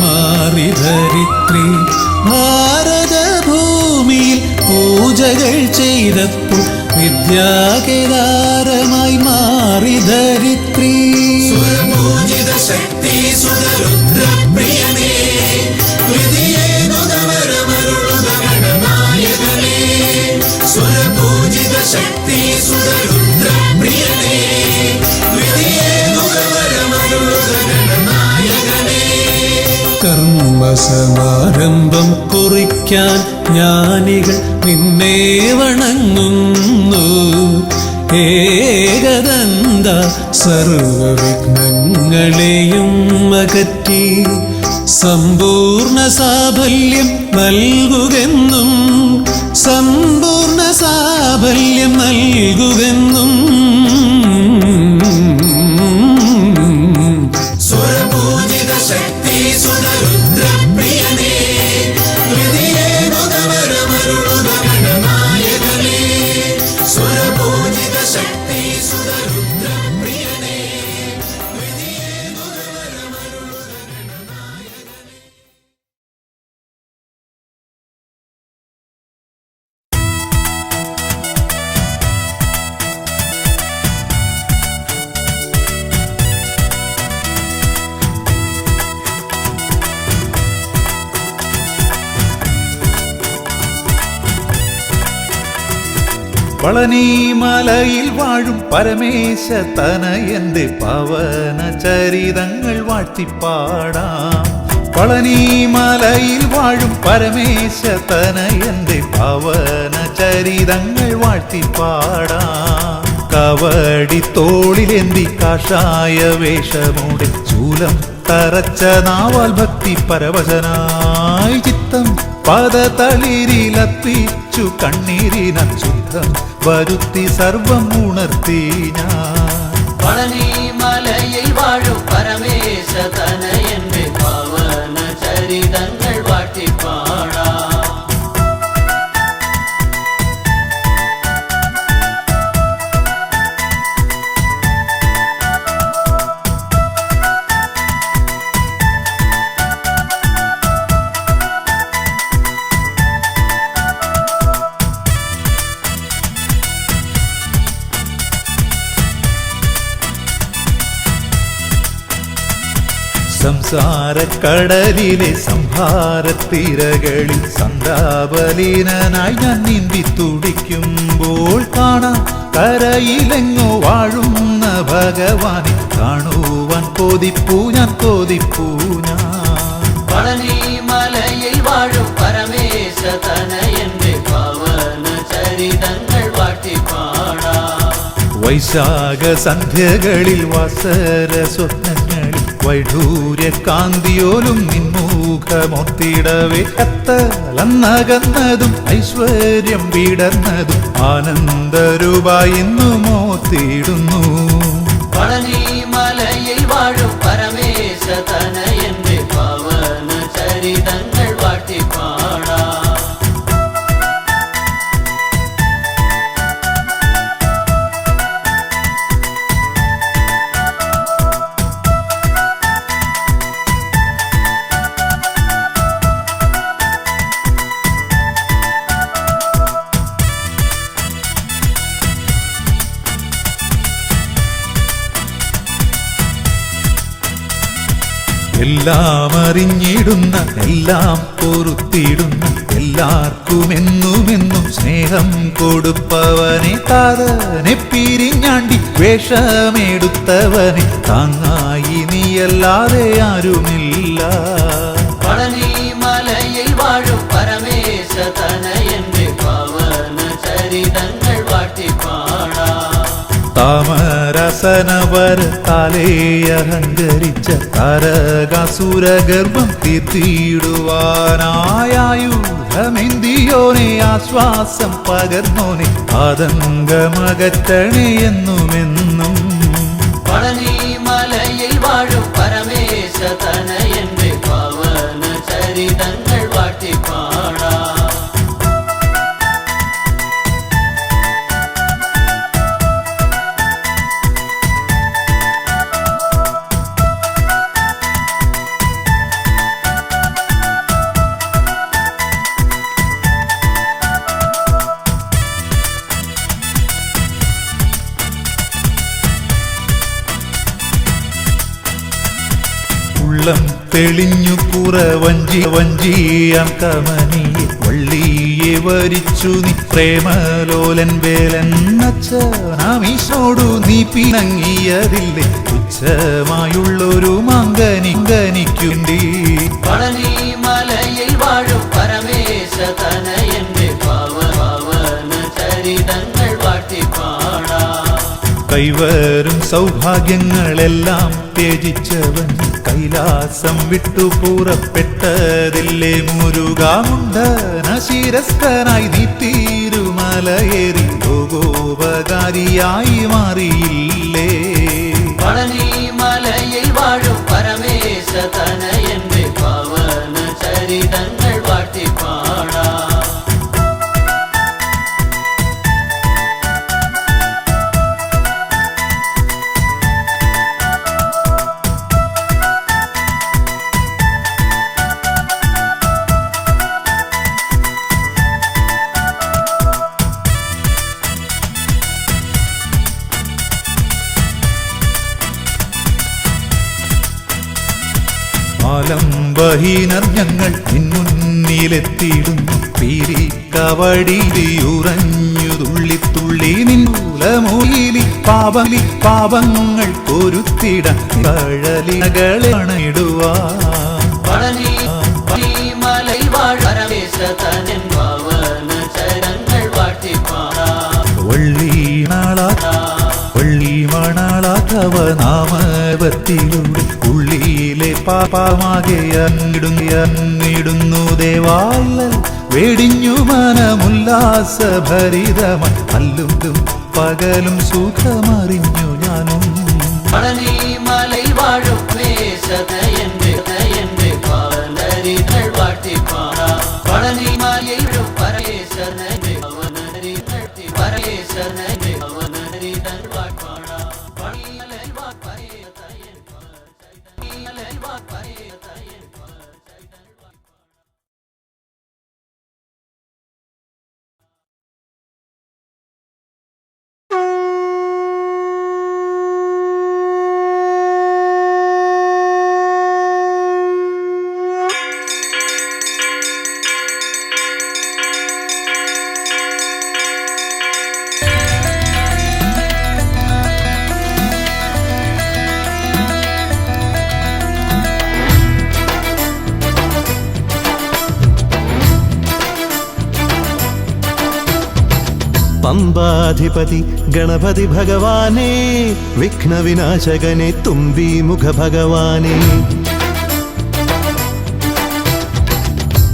മാറി ധരിത്രി. ഭാരതഭൂമിയിൽ പൂജകൾ ചെയ്തപ്പോൾ വിദ്യാകേദാരമായി മാറി ധരിത്രി. സ്വരപൂജിത ശക്തി സുതരുദ്രപ്രിയനേ ഹൃദയേ മുതവരമരുളുക ഗണനായകനേ. സ്വരപൂജിത ശക്തി സുതരുദ്രപ്രിയനേ ഹൃദയേ മുതവരമരുളുക ഗണനായകനേ. കർമ്മസമാരംഭം കുറിക്കാൻ ജ്ഞാനികൾ നിന്നെ വണങ്ങുന്നു. ഏകദന്ത സർവവിഘ്നങ്ങളെയും അകറ്റി സമ്പൂർണ്ണ സാഫല്യം നൽകുകെന്നും സമ്പൂർണ്ണ സാഫല്യം നൽകുകെന്നും സ്വരപൂജിത ശക്തി സുതരുദ്രപ്രിയനേ ഹൃദയേ മുതവരമരുളുക ഗണനായകനേ. സ്വരപൂജിത ശക്തി സുതരുദ്രപ്രിയനേ ഹൃദയേ മുതവരമരുളുക ഗണനായകനേ. പളനിമലയിൽ വാഴും പരമേശ തനയന്റെ പവന ചരിതങ്ങൾ വാഴ്ത്തിപ്പാടാം. പളനിമലയിൽ വാഴും പരമേശ തനയന്റെ പവന ചരിതങ്ങൾ വാഴ്ത്തിപ്പാടാം. കവടി തോളിലെന്തി കാഷായ വേഷമോടെ ചൂലം തറച്ച നാവാൽ ഭക്തി പരവശനായി ചിത്തം പദതളിരിലർപ്പിച്ചു കണ്ണീരിനശുദ്ധം വരുത്തി സർവം ഉണർത്തി ഞാൻ. പളനിമലയിൽ വാഴും പരമേശ തനയന്റെ പവന ചരിതങ്ങൾ വാഴ്ത്തിപ്പാടാം. സംസാരക്കടലിലെ സംഹാരത്തിരകളിൽ സന്താപലീനനായി ഞാൻ നീന്തി തുടിക്കുമ്പോൾ കാണാം കരയിലെങ്ങോ വാഴുന്ന ഭഗവാനെ കാണുവാൻ കൊതിപ്പൂ ഞാൻ. പളനിമലയിൽ വാഴും പരമേശ തനയന്റെ പവന ചരിതങ്ങൾ വാഴ്ത്തിപ്പാടാം. വൈശാഖ സന്ധ്യകളിൽ വാസര സ്വപ്നങ്ങളിൽ വൈഢൂര്യ കാന്തിയോലും നിൻമുഖമൊത്തിടവേ കത്തലന്നകന്നതും ഐശ്വര്യം വിടർന്നതും ആനന്ദരൂപായി ഇന്നു മോത്തിടുന്നു. പളനിമലയിൽ വാഴും പരമേശ തനയന്റെ പവന ചരിതങ്ങൾ വാഴ്ത്തിപ്പാടാം. എല്ലാം അറിഞ്ഞിടുന്ന എല്ലാം പൊറുത്തിടുന്ന എല്ലാവർക്കുമെന്നുമെന്നും സ്നേഹം കൊടുപ്പവനെ താതനെ പിരിഞ്ഞാണ്ടി വേഷമെടുത്തവനെ താങ്ങായി നീയല്ലാതെ ആരുമില്ല. പളനിമലയിൽ വാഴും പരമേശ തനയന്റെ പവന ചരിതങ്ങൾ വാഴ്ത്തിപ്പാടാം. താമരസനവർ താലേയഹങ്കരിച്ച താരകാസുരഗർഭം തീർത്തിടുവാനായുധമെന്തിയോനെ ആശ്വാസം പകർന്നോനെ ആതങ്കമകറ്റണേ എന്നുമെന്നും. പളനിമലയിൽ വാഴും പരമേശ തനയന്റെ പവന ചരിതങ്ങൾ വാഴ്ത്തിപ്പാടാം. ഉള്ളം തെളിഞ്ഞു വഞ്ചിയാം കമനിയെ വള്ളിയെ വരിച്ചു നീ പ്രേമലോലൻ വേലൻ അച്ഛനാമീശോടു നീ പിണങ്ങിയതില്ലേ തുച്ഛമായുള്ളൊരു മാങ്കനിക്കുണ്ടി. പളനിമലയിൽ വാഴും പരമേശ തനയന്റെ പവന ചരിതങ്ങൾ വാഴ്ത്തിപ്പാടാം. കൈവരും സൗഭാഗ്യങ്ങളെല്ലാം ത്യജിച്ചവൻ കൈലാസം വിട്ടു പുറപ്പെട്ടതില്ലേ മുരുകാമുണ്ടന ശിരസ്കനായി നീ തിരുമലയേറി ഭോഗോപകാരിയായി മാറിയില്ലേ. പളനിമലയിൽ വാഴും പരമേശ തനയന്റെ പവന ചരിതങ്ങൾ വാഴ്ത്തിപ്പാടാം. ആലംബഹീനർ ഞങ്ങൾ നിൻമുന്നിലെത്തിയിടുന്നു പീരി കവടിയുറഞ്ഞു തുള്ളി തുള്ളി നിന്നൂലമൂലി പാപങ്ങൾ പൊരുത്തിടാൻ കഴലികളെ അണയിടുവാ പളനി മലൈ വാഴ പരമേശ്വരൻ പാവന ചരങ്ങൾ വാട്ടിപ്പാടാ വള്ളി മണാളാത്തവ നാമവത്തിലൂടെ ഉള്ളിയിലെ പാപമാകെ അന്നിടുന്നു ദേവാലൽ വെടിഞ്ഞു മനമുല്ലാസഭരിതമായി അല്ലും പകലും സുഖമറിഞ്ഞു ഞാനും പളനി മലൈ വാഴും എന്റെ പാവനരികൾ വാട്ടിപ്പാടാ പളനി മലൈഴും പരമേശ്വരന്റെ പാവനരികൾ പരമേശ്വരന്റെ പാവനരികൾ വാട്പാടാ പണിയലൈ വാട്പരേതയൻ പണിയലൈ വാട്പരേതയൻ പമ്പാധിപതി ഗണപതി ഭഗവാനേ വിഘ്നവിനാശകനെ തുമ്പി മുഖ ഭഗവാനേ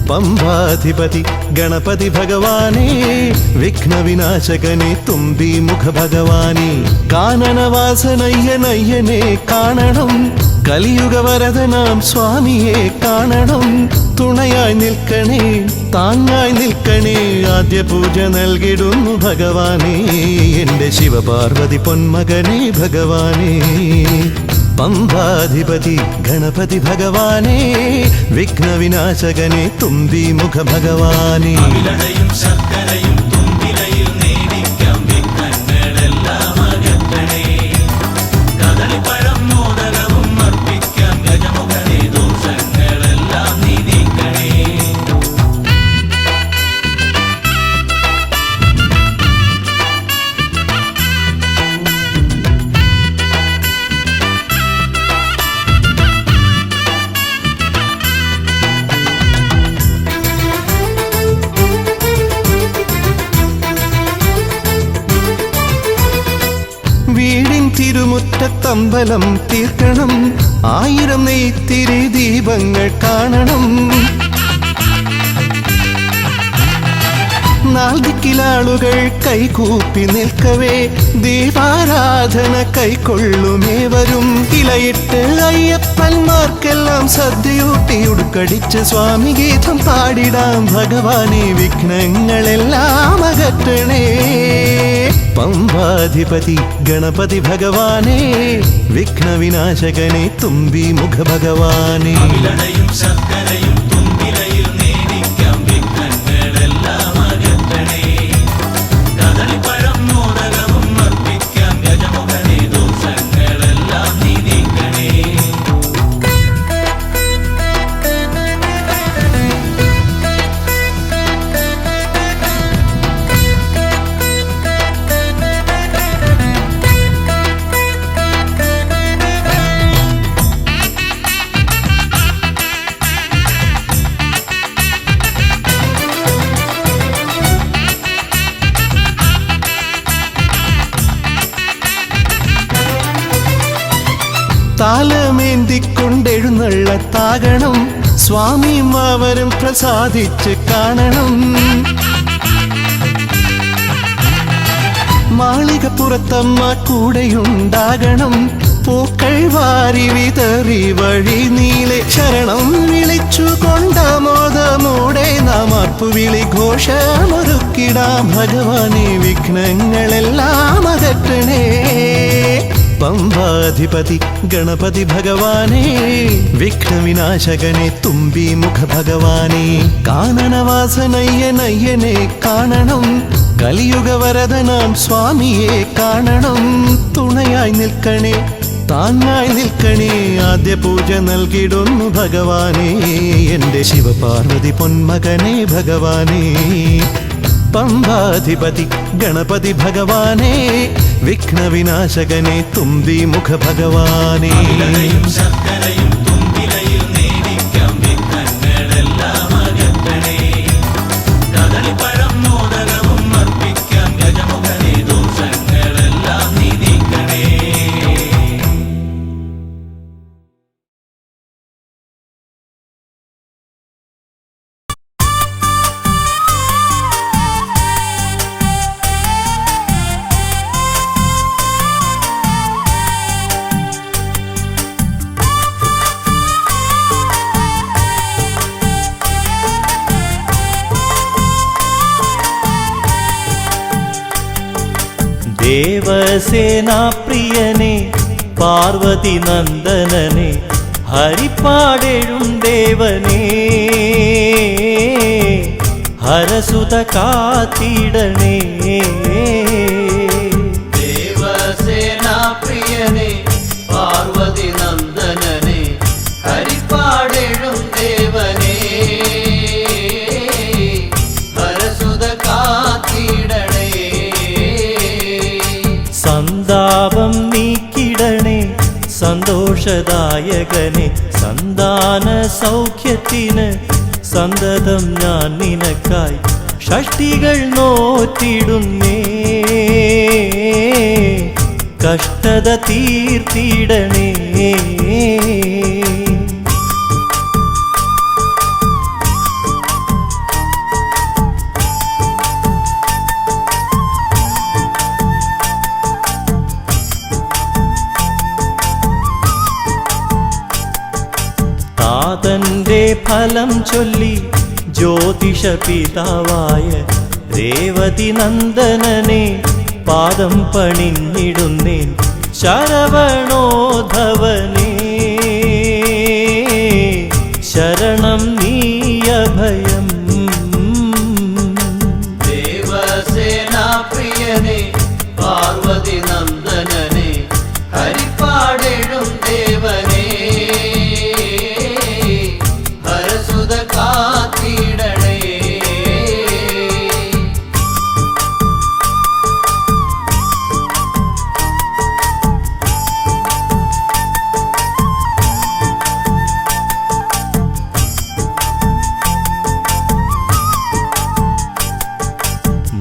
പമ്പാധിപതി ഗണപതി ഭഗവാനേ വിഘ്നവിനാശകനെ തുമ്പി മുഖ ഭഗവാനേ കാനനവാസനയ്യനയ്യനെ കാണണം കലിയുഗവരദനാം സ്വാമിയെ കാണണം തുണയായി നിൽക്കണേ താങ്ങായി നിൽക്കണേ ആദ്യ പൂജ നൽകിടുന്നു ഭഗവാനേ എൻ്റെ ശിവപാർവതി പൊന്മകനേ ഭഗവാനേ പമ്പാധിപതി ഗണപതി ഭഗവാനേ വിഘ്നവിനാശകനെ തുമ്പി മുഖ ഭഗവാനേ ശർക്കരയും തുമ്പിലയിൽ നേടിക്കാം വിഘ്നങ്ങളെല്ലാം അകറ്റണേ കദളിപ്പഴം മോദകവും അർപ്പിക്കാം ഗജമുഖനെ ദോഷങ്ങളെല്ലാം നീ നീക്കണേ വീടിൻ തിരുമുറ്റത്തമ്പലം തീർക്കണം 1000 നെയ്ത്തിരി ദീപങ്ങൾ കാണണം നാൽദിക്കിലാളുകൾ കൈകൂപ്പി നിൽക്കവേ ദീപാരാധന കൈക്കൊള്ളുമേവരും ഇലയിട്ട് അയ്യപ്പന്മാർക്കെല്ലാം സദ്യയൂട്ടി ഉടുക്കടിച്ച് സ്വാമി ഗീതം പാടിടാം ഭഗവാനെ വിഘ്നങ്ങളെല്ലാം അകറ്റണേ പമ്പാധിപതി ഗണപതി ഭഗവാനേ വിഘ്നവിനാശകനെ തുമ്പി മുഖ ഭഗവാനേ ശർക്കരയും തുമ്പിലയിൽ നേടിക്കാം വിഘ്നങ്ങളെല്ലാം അകറ്റണേ കദളിപ്പഴം മോദകവും അർപ്പിക്കാം ഗജമുഖനെ ദോഷങ്ങളെല്ലാം നീ നീക്കണേ താലമേന്തിക്കൊണ്ടെഴുന്നള്ളത്താകണം സ്വാമിയും അവരും പ്രസാദിച്ച് കാണണം മാളികപ്പുറത്തമ്മ കൂടെയുണ്ടാകണം പൂക്കൾ വാരി വിതറി വഴി നീളെ ശരണം വിളിച്ചു കൊണ്ടാമോദമോടെ നാം അർപ്പുവിളി ഘോഷമൊരുക്കിടാം ഭഗവാനെ വിഘ്നങ്ങളെല്ലാം അകറ്റണേ പമ്പാധിപതി ഗണപതി ഭഗവാനേ വിഘ്നവിനാശകനെ തുമ്പി മുഖ ഭഗവാനേ കാനനവാസനയ്യനയ്യനെ കാണണം കലിയുഗവരദനാം സ്വാമിയെ കാണണം തുണയായി നിൽക്കണേ താങ്ങായി നിൽക്കണേ ആദ്യ പൂജ നൽകിടുന്നു ഭഗവാനേ എൻ്റെ ശിവപാർവതി പൊന്മകനേ ഭഗവാനേ പമ്പാധിപതി ഗണപതി ഭഗവാനേ, വിഘ്നവിനാശകനെ തുമ്പി മുഖ ഭഗവാനേ. ശർക്കരയും തുമ്പിലയിൽ നേദിക്കാം വിഘ്നങ്ങളെല്ലാം അകറ്റണേ. കദളിപ്പഴം മോദകവും അർപ്പിക്കാം ഗജമുഖനെ, ദോഷങ്ങളെല്ലാം നീതിക്കണേ. ദേവസേനാപ്രിയനെ പാർവതി നന്ദനനെ ഹരിപ്പാടെഴും ദേവനേ, ഹരസുത കാത്തിടണേ. ദേവസേനാപ്രിയനെ പാർവതി നന്ദനനെ ഹരിപ്പാടെഴും ദേവനേ, ഹരസുത കാത്തിടണേ. സന്താപം നീക്കിടണേ സന്തോഷദായകനെ, സന്താന സൗഖ്യത്തിന് സന്തതം ഞാൻ നിനക്കായി ഷഷ്ടികൾ നോറ്റിടുന്നേ. കഷ്ടത തീർത്തിടണേ. താതന്റെ ഫലം ചൊല്ലി ജ്യോതിഷ പിതാവായ രേവതി നന്ദനനെ പാദം പണിഞ്ഞിടുന്നേൻ ശരവണോധവനേ. ശരണം നീയഭയം. ദേവസേനാപ്രിയനെ പാർവതി നന്ദനനെ ഹരിപ്പാടെഴും ദേവനേ, ഹരസുത കാത്തിടണേ.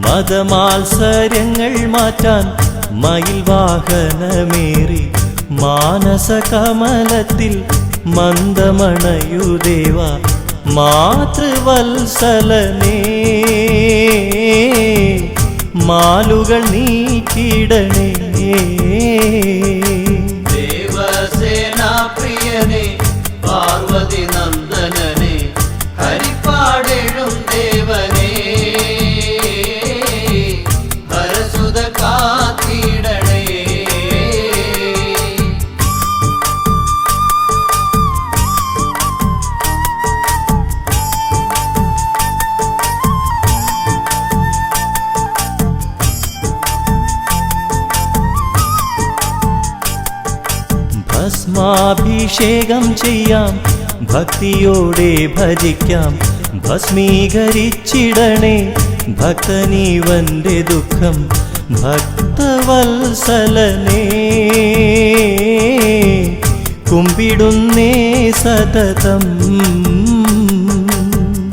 മതമാത്സര്യങ്ങൾ മാറ്റാൻ മയിൽ വാഹനമേറി മാനസകമലത്തിൽ മന്ദമണയുദേവ മാതൃവത്സലനേ. മാലുകൾ നീക്കിടണേ. ദേവസേനാപ്രിയനെ പാർവതി നന്ദനനെ ഹരിപ്പാടെഴും ദേവനേ, ഹരസുത കാത്തിടണേ. ഭസ്മാഭിഷേകം ചെയ്യാം ഭക്തിയോടെ ഭജിക്കാം, ഭസ്മീകരിച്ചിടണേ ഭക്തനീവന്റെ ദുഃഖം ഭക്തവത്സലനേ. കുമ്പിടുന്നേ സതതം.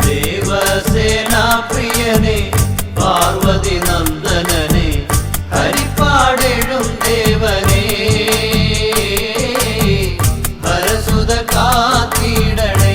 ദേവസേനാപ്രിയനെ പാർവതി നന്ദനനെ ഹരിപ്പാടെഴും ദേവനേ, ഹരസുത കാത്തിടണേ.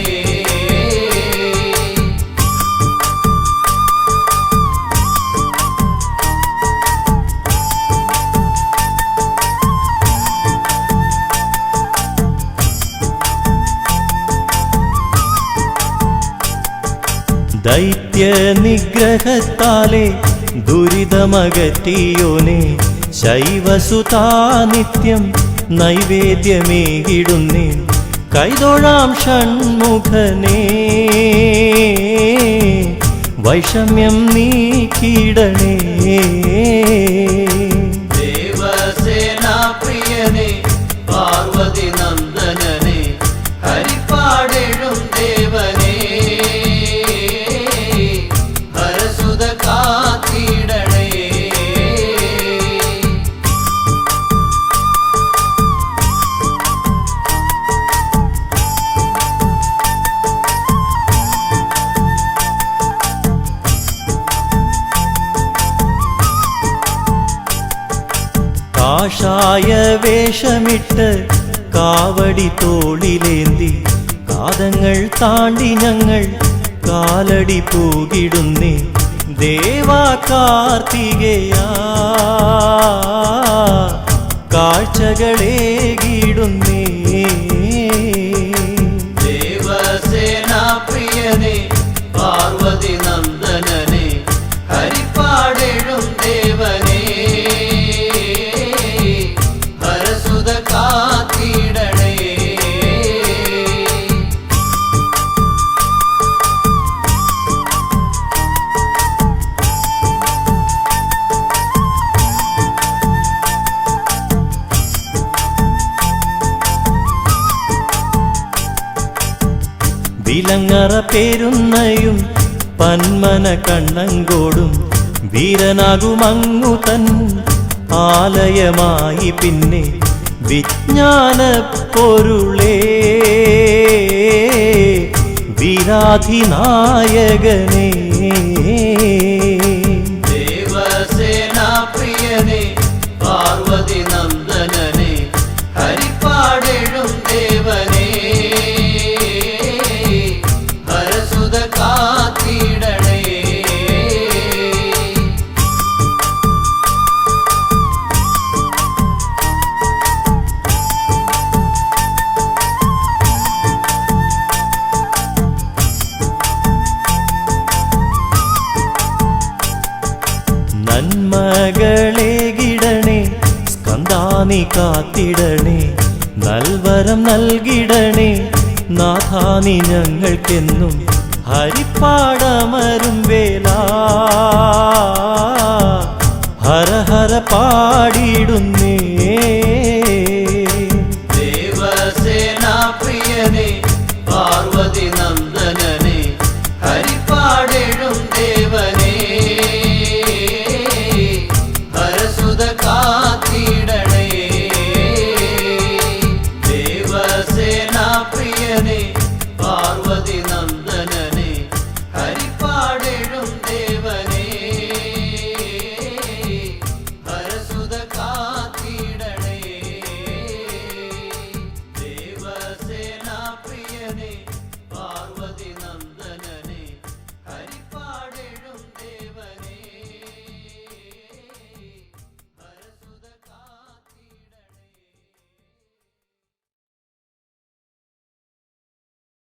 ദൈത്യ നിഗ്രഹത്താലെ ദുരിതമകറ്റിയോനെ, ശൈവസുതാനിത്യം നൈവേദ്യമേകിടുന്നേ. കൈതൊഴാം ഷൺമുഖനേ, വൈഷമ്യം നീക്കിടണേ. ദേവസേനാപ്രിയനെ പാർവതി നന്ദനനെ ഹരിപ്പാടെഴും ദേവനേ, ഹരസുത കാത്തിടണേ. കാഷായ വേഷമിട്ട് കാവടി തോളിലേന്തി കാതങ്ങൾ താണ്ടി ഞങ്ങൾ കാലടി പൂകിടുന്നേ ദേവാ കാർത്തികേയാ കാഴ്ചകളേകിടുന്നേ ദേവസേനാപ്രിയനെ പാർവതി നന്ദനനെ ഹരിപ്പാടെഴും ദേവനെ ഹരസുത കാത്തിടണേ. വിലങ്ങറ പേരുന്നയും പന്മന കണ്ണങ്കോടും വീരനാകുമങ്ങു തൻ ആലയമായി പിന്നെ വിജ്ഞാന പൊരുളേ വീരാധിനായകനേ ദേവസേനാപ്രിയനെ പാർവതി നന്ദനനെ ഹരിപ്പാടെഴും ദേവനെ ഹരസുത കാത്തിടണേ. നന്മകളേകിടണേ സ്കന്ദാനി കാത്തിടണേ നൽവരം നൽകിടണേ നാഥാനി ഞങ്ങൾക്കെന്നും ഹരിപ്പാടമരും വേല ഹര ഹര പാടിടുന്നേ ദേവസേനാപ്രിയനെ പാർവതി